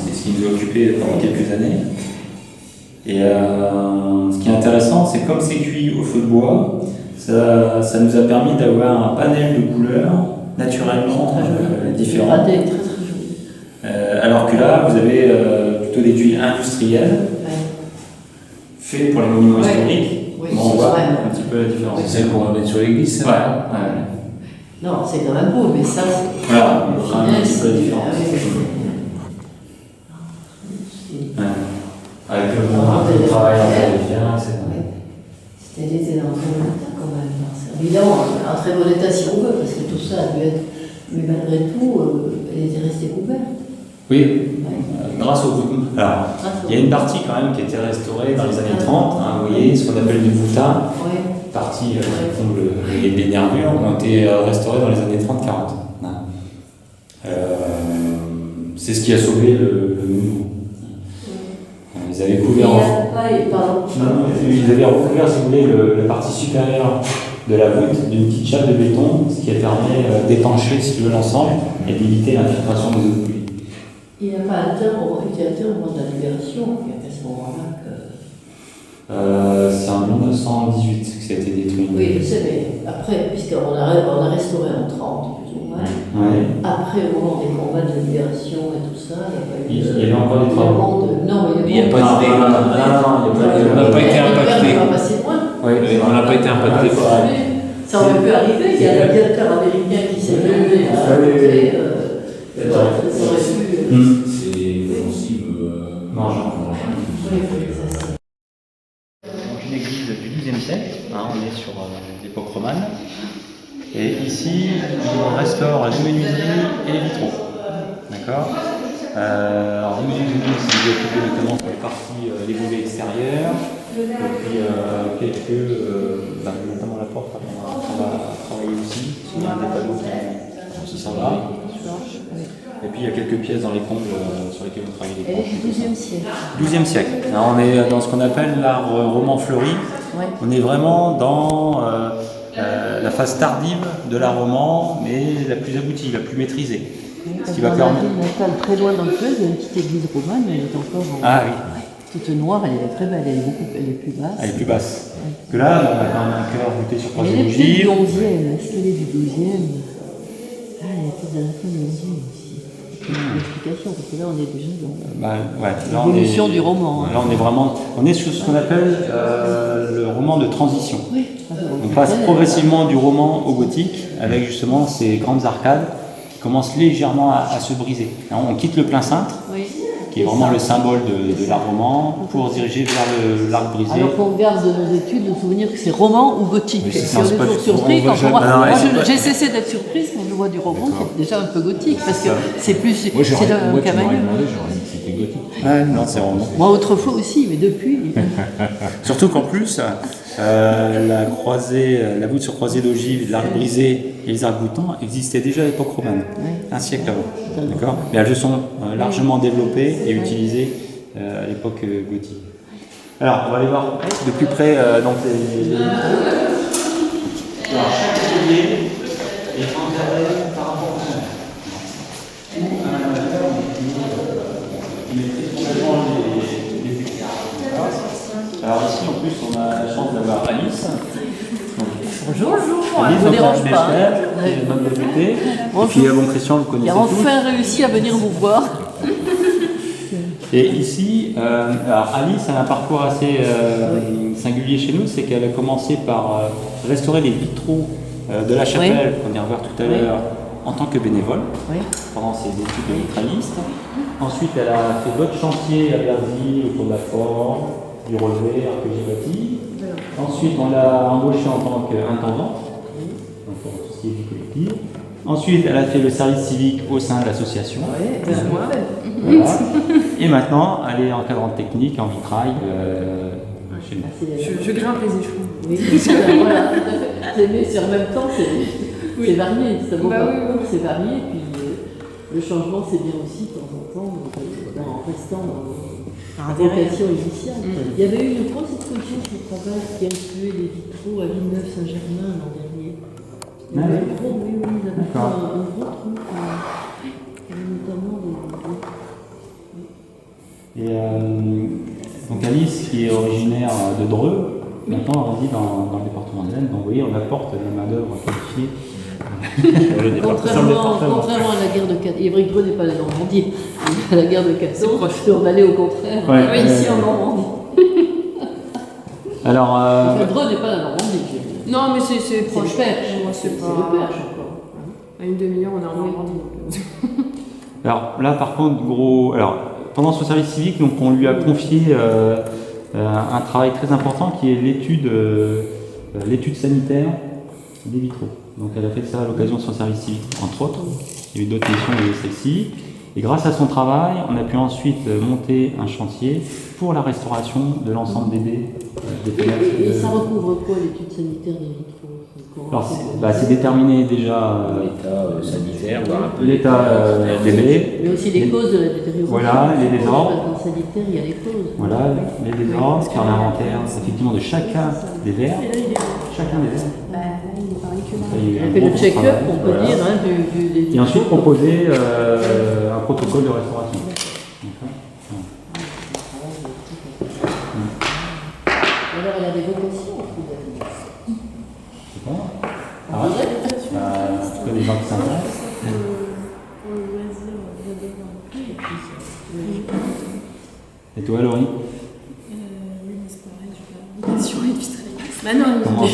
c'est ce qui nous a occupé pendant quelques années. Et ce qui est intéressant, c'est comme c'est cuit au feu de bois, ça nous a permis d'avoir un panel de couleurs naturellement différentes. Très joli. Alors que là, vous avez plutôt des tuiles industrielles, faites pour les monuments historiques. Oui, Bon, on voit un petit peu la différence. C'est celle qu'on va mettre sur l'église, ça? Ouais. Non, c'est quand même beau, mais ça, c'est. Voilà, on fera un petit peu la différence. Avec le travail en etc. C'était l'été dans un très bon état quand même. Évidemment, un très bon état si on veut, parce que tout ça a dû être. Mais malgré tout, elle était restée couverte. Oui, grâce au voûtement. Alors, il y a une partie quand même qui a été restaurée dans les années 30, vous voyez, ce qu'on appelle du voûtin. Partie, les nervures ont été restaurées dans les années 30-40. c'est ce qui a sauvé le monument. Ils avaient couvert, ils avaient recouvert, si vous voulez, la partie supérieure de la voûte d'une petite chape de béton, ce qui a permis d'étancher, si tu veux, l'ensemble et d'éviter l'infiltration des eaux de pluie. Il n'a pas atteint au moment de la libération, il y a à ce moment-là que... C'est en 1918 que ça a été détruit. Oui, je sais, mais après, puisqu'on a restauré en 30, plus ou moins, après, au moment des combats de libération et tout ça, il y avait encore des travaux. Non, mais Il n'y a pas d'idée. On n'a pas été impacté. Oui, on n'a pas été impacté. Ça aurait pu arriver, il y a l'aviateur américain qui s'est levé à côté, ça aurait pu... C'est possible. Donc une église du XIIe siècle, on est sur l'époque romane. Et ici, on restaure la menuiserie et les vitraux. D'accord. Alors les menuiseries, c'est occupé notamment sur les parties, les volets extérieurs, et puis quelques, notamment la porte, on va travailler aussi, il y a un des panneaux qui s'en va. Et puis il y a quelques pièces dans les combles sur lesquelles on travaille les Elle est du XIIe siècle. XIIe siècle. Alors, on est dans ce qu'on appelle l'art roman fleuri. Ouais. On est vraiment dans la phase tardive de l'art roman, mais la plus aboutie, la plus maîtrisée. Ce qui va permettre. Très loin dans le Creuse, il y a une petite église romane, elle est encore en... Ah oui. Toute noire, elle est très belle, elle est plus basse. Elle est plus basse. Que là, on a quand même un cœur voûté sur croisée Elle est peut-être du d'ogive. 11e, est-ce qu'elle est du 12e? Ah, elle est peut-être de la fin du 11e aussi. Une explication, parce que là on est déjà dans l'évolution du roman. Là on est sur ce qu'on appelle le roman de transition. Oui. On passe progressivement du roman au gothique avec justement ces grandes arcades qui commencent légèrement à se briser. Alors, on quitte le plein cintre, qui est vraiment le symbole de l'art roman, pour se diriger vers l'arc brisé. Alors qu'on garde de nos études le souvenir que c'est roman ou gothique. Oui, si on est toujours surpris, j'ai cessé d'être surprise quand je vois du roman qui est déjà un peu gothique, parce que c'est plus... Moi, tu m'aurais Camailleux. demandé, j'aurais dit que c'était gothique. Non, c'est roman. Moi autrefois aussi, mais depuis... Surtout qu'en plus, la voûte sur croisée d'ogive, l'arc brisé et les arcs boutants existaient déjà à l'époque romane, un siècle avant. D'accord. Mais elles se sont largement développées et utilisées à l'époque gothique. Alors, on va aller voir de plus près donc les... Alors, chaque atelier est encadré par rapport au son. Ou un amateur qui maîtrise complètement les écrans. Alors ici, en plus, on a la chance d'avoir Alice. Bonjour, Alice, elle ne vous dérange pas. Qui est notre députée. Et puis, bon, Christian, vous Il connaissez a tous. enfin réussi à venir vous voir. Et ici, alors Alice a un parcours assez singulier chez nous, c'est qu'elle a commencé par restaurer les vitraux de la chapelle, qu'on ira voir tout à l'heure, en tant que bénévole, pendant ses études de vitraliste. Ensuite, elle a fait d'autres chantiers à Bercy, autour de la forme, du relevé, archéologie bâtie. Ensuite, on l'a embauchée en tant qu'intendante, donc pour tout ce qui est vie collective. Ensuite, elle a fait le service civique au sein de l'association. Voilà. Et maintenant, elle est encadrante technique en vitrail chez nous. Je grimpe les échelons. Oui, voilà. C'est en même temps, c'est varié. C'est bon, c'est varié. Puis le changement, c'est bien aussi de temps en temps, en restant dans la vocation initiale. Il y avait eu une grosse exposition de travail qui incluait les vitraux à Villeneuve-Saint-Germain l'an dernier. Il y avait un gros, ils avaient fait un gros truc, notamment des... Et donc Alice, qui est originaire de Dreux, maintenant elle vit dans le département de l'Aisne. Donc vous voyez, on apporte la main-d'œuvre qualifiée. Contrairement à la guerre de 14, et vrai que Dreux n'est pas la Normandie, à la guerre de 14, on allait au contraire, ici en Normandie. Alors, Dreux n'est pas la Normandie. Non, mais c'est proche. C'est le Perche. C'est le pas... Perche encore. À une demi-heure, on est en Normandie. alors là, par contre, pendant son service civique, donc, on lui a confié un travail très important qui est l'étude sanitaire des vitraux. Donc elle a fait ça à l'occasion de son service civique, entre autres. Il y a eu d'autres missions, il y a eu celle-ci. Et grâce à son travail, on a pu ensuite monter un chantier pour la restauration de l'ensemble des baies des fenêtres. Et ça recouvre quoi l'étude sanitaire des vitraux? Alors, c'est déterminer déjà L'état sanitaire, voir un peu l'état des baies. Mais aussi les causes de la détérioration. Voilà, les désordres. Dans le sanitaire, il y a les causes. Voilà, les désordres, faire l'inventaire effectivement de chacun des verres. Chacun des verres. Il y a eu un On fait gros le check-up, travail, on peut voilà. dire, hein, des Et ensuite proposer un protocole de restauration. Alors elle a des vocations, Frida. C'est bon. Ah ouais. Tu connais des gens qui s'intéressent. Et toi, Laurie? Bah non, Comment ça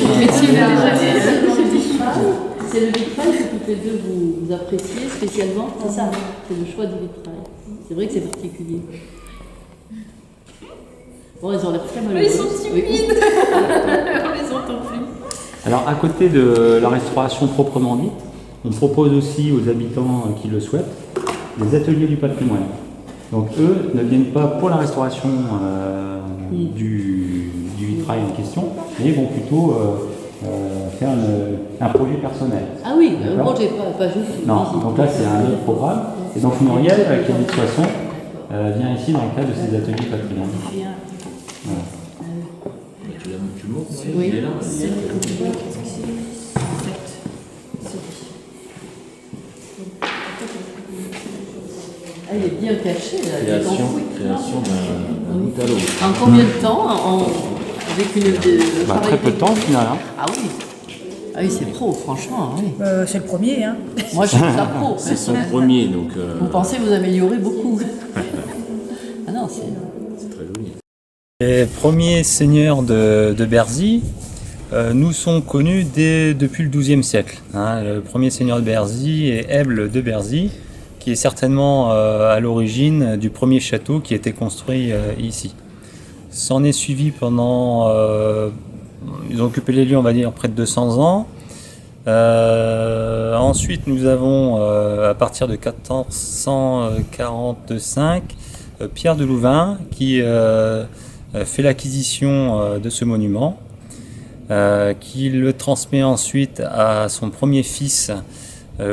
C'est le vitrail que toutes les deux vous appréciez spécialement, c'est ça, c'est le choix du vitrail. C'est vrai que c'est particulier. Bon, elles ont l'air très malheureuses. Ils sont timides. On les entend plus. Alors, à côté de la restauration proprement dite, on propose aussi aux habitants qui le souhaitent des ateliers du patrimoine. Donc, eux ne viennent pas pour la restauration du vitrail en question, mais vont plutôt faire un projet personnel. Ah oui, un D'accord. projet, pas juste. Non, donc là, c'est un autre programme. Et donc, Muriel, qui habite Soissons, vient ici dans le cadre de ces ateliers patrimoine. Voilà. Tu le montres, Oui. il est là. Ah, il est bien caché là. il est Création enfoui. d'un bout à l'autre. En combien de temps avec une Très peu de temps au final. Hein. Ah oui. Ah oui, c'est pro, franchement. Oui. C'est le premier, hein. Moi, je trouve ça pro. C'est son premier, donc Vous pensez vous améliorer beaucoup. Ah non, c'est. c'est très joli. Les premiers seigneurs de Berzy nous sont connus depuis le XIIe siècle. Hein. Le premier seigneur de Berzy est Eble de Berzy, qui est certainement à l'origine du premier château qui a été construit ici. S'en est suivi pendant... ils ont occupé les lieux, on va dire, près de 200 ans. Ensuite, nous avons, à partir de 1445, Pierre de Louvain qui fait l'acquisition de ce monument, qui le transmet ensuite à son premier fils,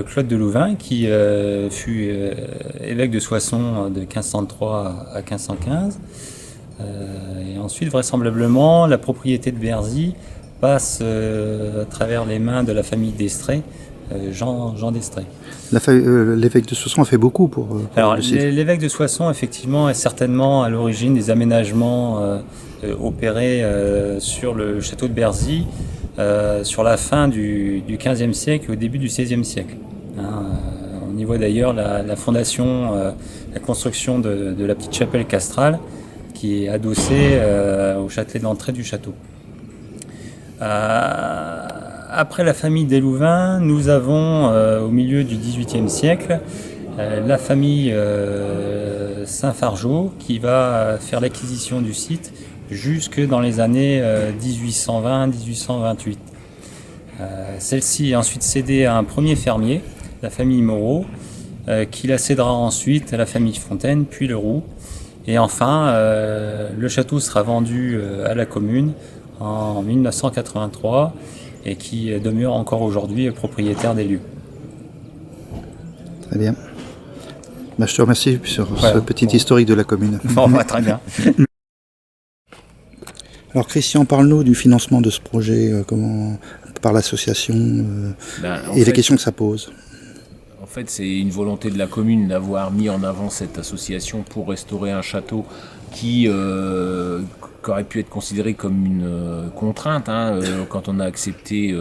Claude de Louvain, qui fut évêque de Soissons de 1503 à 1515. Et ensuite, vraisemblablement, la propriété de Berzy passe à travers les mains de la famille d'Estrée, Jean d'Estrée. L'évêque de Soissons a fait beaucoup pour Alors, le site. l'évêque de Soissons, effectivement, est certainement à l'origine des aménagements opérés sur le château de Berzy sur la fin du XVe siècle et au début du XVIe siècle. Hein, on y voit d'ailleurs la fondation, la construction de la petite chapelle castrale qui est adossée au châtelet d'entrée du château. Après la famille des Louvain, nous avons au milieu du XVIIIe siècle la famille Saint-Fargeau qui va faire l'acquisition du site jusque dans les années 1820-1828. Celle-ci est ensuite cédée à un premier fermier, la famille Moreau, qui la cédera ensuite à la famille Fontaine, puis Leroux. Et enfin, le château sera vendu à la commune en 1983 et qui demeure encore aujourd'hui propriétaire des lieux. Très bien. Bah, je te remercie sur Voilà. ce petit historique de la commune. Bon, très bien. Alors Christian, parle-nous du financement de ce projet, par l'association et les questions que ça pose. En fait, c'est une volonté de la commune d'avoir mis en avant cette association pour restaurer un château qui aurait pu être considéré comme une contrainte quand on a accepté,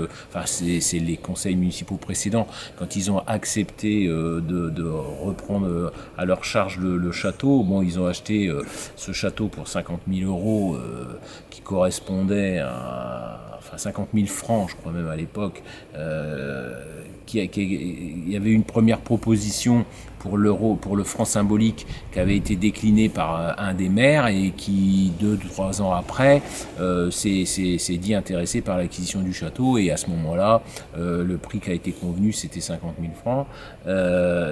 c'est les conseils municipaux précédents, quand ils ont accepté de reprendre à leur charge le château. Bon, ils ont acheté ce château pour 50 000 € qui correspondait à 50 000 francs, je crois même à l'époque. Il y avait une première proposition pour l'euro, pour le franc symbolique, qui avait été déclinée par un des maires et qui, 2-3 ans après, s'est dit intéressé par l'acquisition du château. Et à ce moment-là, le prix qui a été convenu, c'était 50 000 francs.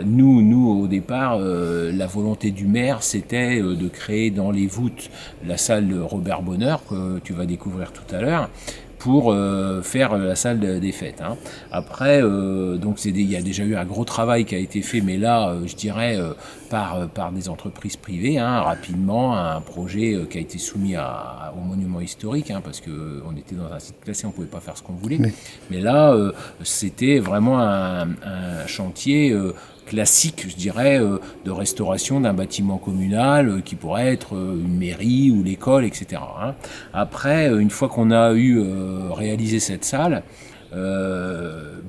Nous, au départ, la volonté du maire, c'était de créer dans les voûtes la salle Robert Bonheur, que tu vas découvrir tout à l'heure, pour faire la salle des fêtes. Hein. Après, donc il y a déjà eu un gros travail qui a été fait, mais là, je dirais, par des entreprises privées, hein, rapidement, un projet qui a été soumis au monument historique, hein, parce qu'on était dans un site classé, on ne pouvait pas faire ce qu'on voulait. Oui. Mais là, c'était vraiment un chantier classique, je dirais, de restauration d'un bâtiment communal qui pourrait être une mairie ou l'école, etc. Hein. Après, une fois qu'on a réalisé cette salle,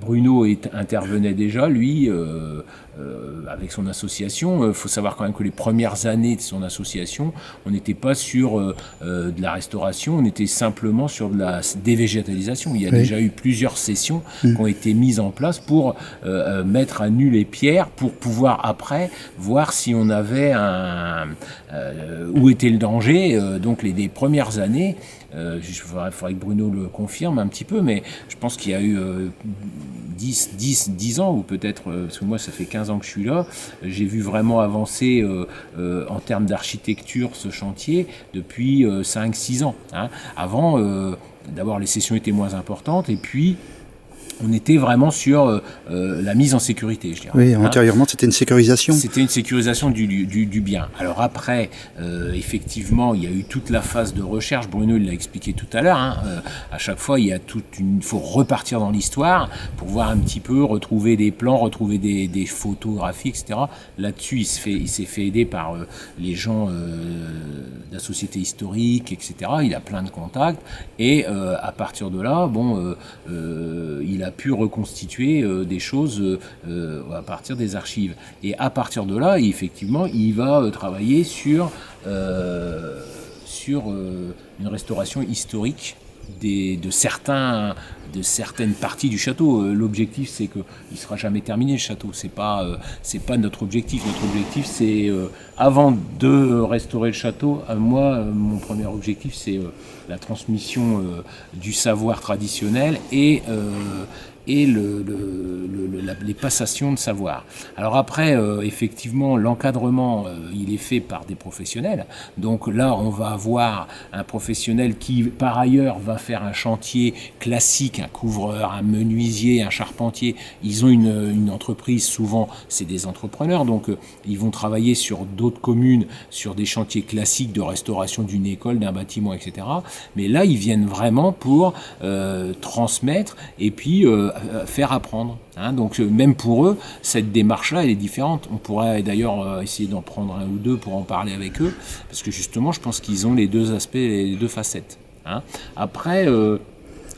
Bruno intervenait déjà, lui, avec son association. Il faut savoir quand même que les premières années de son association, on n'était pas sur de la restauration, on était simplement sur de la dévégétalisation. Il y a déjà eu plusieurs sessions qui ont été mises en place pour mettre à nu les pierres, pour pouvoir après voir si on avait où était le danger. Donc les premières années, il faudrait que Bruno le confirme un petit peu, mais je pense qu'il y a eu 10 ans, ou peut-être, parce que moi ça fait 15 ans que je suis là, j'ai vu vraiment avancer en termes d'architecture ce chantier depuis 5-6 ans. Hein. Avant, d'abord les sessions étaient moins importantes, et puis on était vraiment sur la mise en sécurité, je dirais. Oui, antérieurement, c'était une sécurisation. C'était une sécurisation du bien. Alors après, effectivement, il y a eu toute la phase de recherche. Bruno l'a expliqué tout à l'heure. Hein. À chaque fois, il faut repartir dans l'histoire pour voir un petit peu, retrouver des plans, retrouver des photographies, etc. Là-dessus, il s'est fait aider par les gens de la société historique, etc. Il a plein de contacts. Et à partir de là, il a pu reconstituer des choses à partir des archives. Et à partir de là, effectivement, il va travailler sur une restauration historique de certaines parties du château. L'objectif, c'est qu'il ne sera jamais terminé, le château. C'est pas notre objectif. Notre objectif, c'est, avant de restaurer le château, moi, mon premier objectif, c'est la transmission du savoir traditionnel et les passations de savoir. Alors après, effectivement, l'encadrement, il est fait par des professionnels. Donc là, on va avoir un professionnel qui, par ailleurs, va faire un chantier classique, un couvreur, un menuisier, un charpentier. Ils ont une entreprise, souvent, c'est des entrepreneurs, donc ils vont travailler sur d'autres communes, sur des chantiers classiques de restauration d'une école, d'un bâtiment, etc. Mais là, ils viennent vraiment pour transmettre et puis faire apprendre. Hein. Donc même pour eux, cette démarche-là, elle est différente. On pourrait d'ailleurs essayer d'en prendre un ou deux pour en parler avec eux, parce que justement, je pense qu'ils ont les deux aspects, les deux facettes. Hein. Après...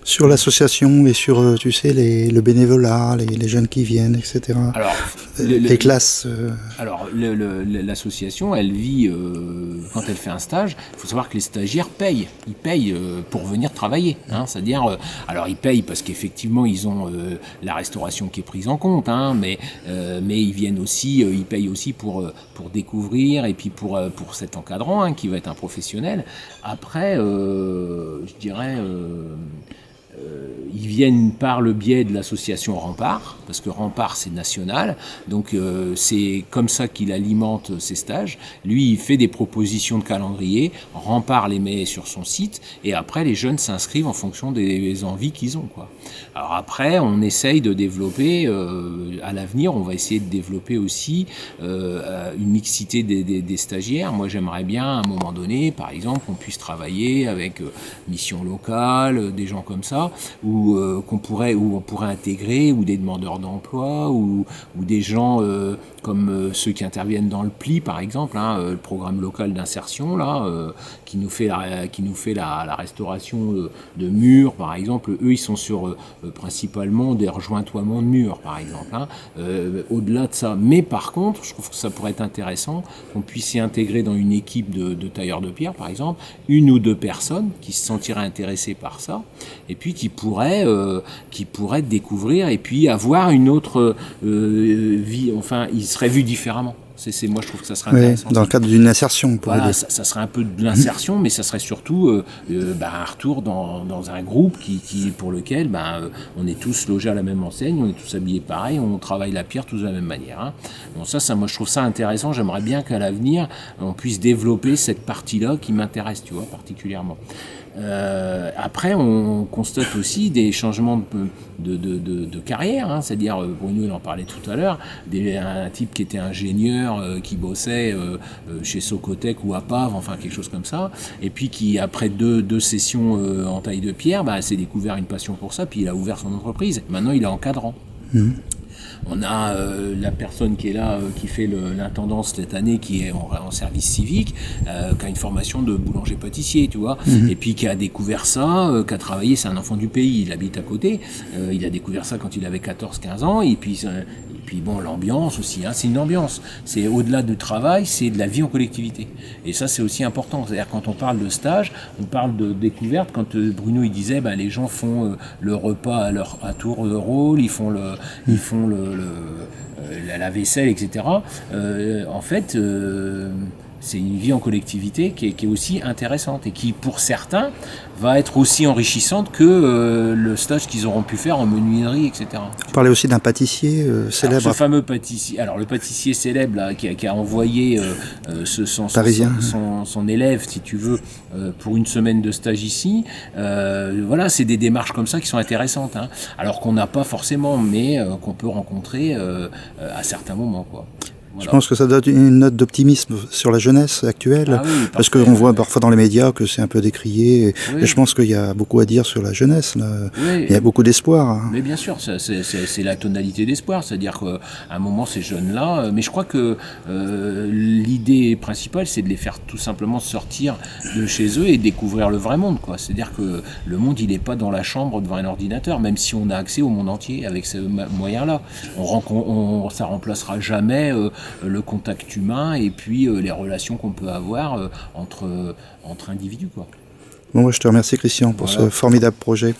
Sur l'association et sur, tu sais, le bénévolat, les jeunes qui viennent, etc. Alors, les classes. Alors, l'association, elle vit, quand elle fait un stage, il faut savoir que les stagiaires payent. Ils payent pour venir travailler. Hein, c'est-à-dire, alors ils payent parce qu'effectivement, ils ont la restauration qui est prise en compte, hein, mais ils viennent aussi, ils payent aussi pour découvrir, et puis pour cet encadrant, hein, qui va être un professionnel. Après, je dirais... ils viennent par le biais de l'association Rempart, parce que Rempart c'est national, donc c'est comme ça qu'il alimente ses stages. Lui, il fait des propositions de calendrier, Rempart les met sur son site, et après les jeunes s'inscrivent en fonction des envies qu'ils ont, quoi. Alors après, on essaye de développer, à l'avenir, on va essayer de développer aussi une mixité des stagiaires. Moi, j'aimerais bien, à un moment donné, par exemple, qu'on puisse travailler avec Mission Locale, des gens comme ça, où on pourrait intégrer, ou des demandeurs d'emploi, ou des gens comme ceux qui interviennent dans le PLI, par exemple, hein, le programme local d'insertion, là, qui nous fait la restauration de murs, par exemple. Eux, ils sont sur principalement des rejointoiements de murs, par exemple, hein, au-delà de ça. Mais par contre, je trouve que ça pourrait être intéressant qu'on puisse y intégrer dans une équipe de tailleurs de pierre, par exemple, 1 ou 2 personnes qui se sentiraient intéressées par ça, et puis qui pourraient découvrir et puis avoir une autre vie. Enfin, ils seraient vus différemment. Moi, je trouve que ça serait intéressant. Dans le cadre d'une insertion. Voilà, ça serait un peu de l'insertion, mais ça serait surtout un retour dans un groupe pour lequel on est tous logés à la même enseigne, on est tous habillés pareil, on travaille la pierre tous de la même manière. Hein. Bon, moi, je trouve ça intéressant. J'aimerais bien qu'à l'avenir, on puisse développer cette partie-là qui m'intéresse, tu vois, particulièrement. Après, on constate aussi des changements de carrière, hein, c'est-à-dire, Bruno il en parlait tout à l'heure, un type qui était ingénieur, qui bossait chez Socotec ou à Pave, enfin quelque chose comme ça, et puis qui, après deux sessions en taille de pierre, s'est découvert une passion pour ça, puis il a ouvert son entreprise. Maintenant, il est encadrant. On a la personne qui est là, qui fait l'intendance cette année, qui est en service civique, qui a une formation de boulanger-pâtissier, tu vois, et puis qui a découvert ça, qui a travaillé, c'est un enfant du pays, il habite à côté, il a découvert ça quand il avait 14-15 ans, et puis bon, l'ambiance aussi, hein, c'est une ambiance, c'est au-delà du travail, c'est de la vie en collectivité, et ça c'est aussi important, c'est-à-dire quand on parle de stage, on parle de découverte, quand Bruno il disait, les gens font le repas à tour de rôle, ils font la vaisselle, etc. En fait, c'est une vie en collectivité qui est aussi intéressante et qui, pour certains, va être aussi enrichissante que le stage qu'ils auront pu faire en menuiserie, etc. Vous parlez aussi d'un pâtissier célèbre. Alors, ce fameux pâtissier, le pâtissier célèbre là, qui a envoyé son élève, si tu veux, pour une semaine de stage ici. Voilà, c'est des démarches comme ça qui sont intéressantes, hein, alors qu'on n'a pas forcément, mais qu'on peut rencontrer à certains moments, quoi. Voilà. Je pense que ça donne une note d'optimisme sur la jeunesse actuelle, parce qu'on voit parfois dans les médias que c'est un peu décrié, et je pense qu'il y a beaucoup à dire sur la jeunesse, là. Il y a beaucoup d'espoir. Mais bien sûr, c'est la tonalité d'espoir, c'est-à-dire qu'à un moment ces jeunes-là, mais je crois que l'idée principale c'est de les faire tout simplement sortir de chez eux et découvrir le vrai monde, quoi. C'est-à-dire que le monde il n'est pas dans la chambre devant un ordinateur, même si on a accès au monde entier avec ces moyens-là. Ça remplacera jamais le contact humain et puis les relations qu'on peut avoir entre individus, quoi. Bon, je te remercie Christian pour ce formidable projet.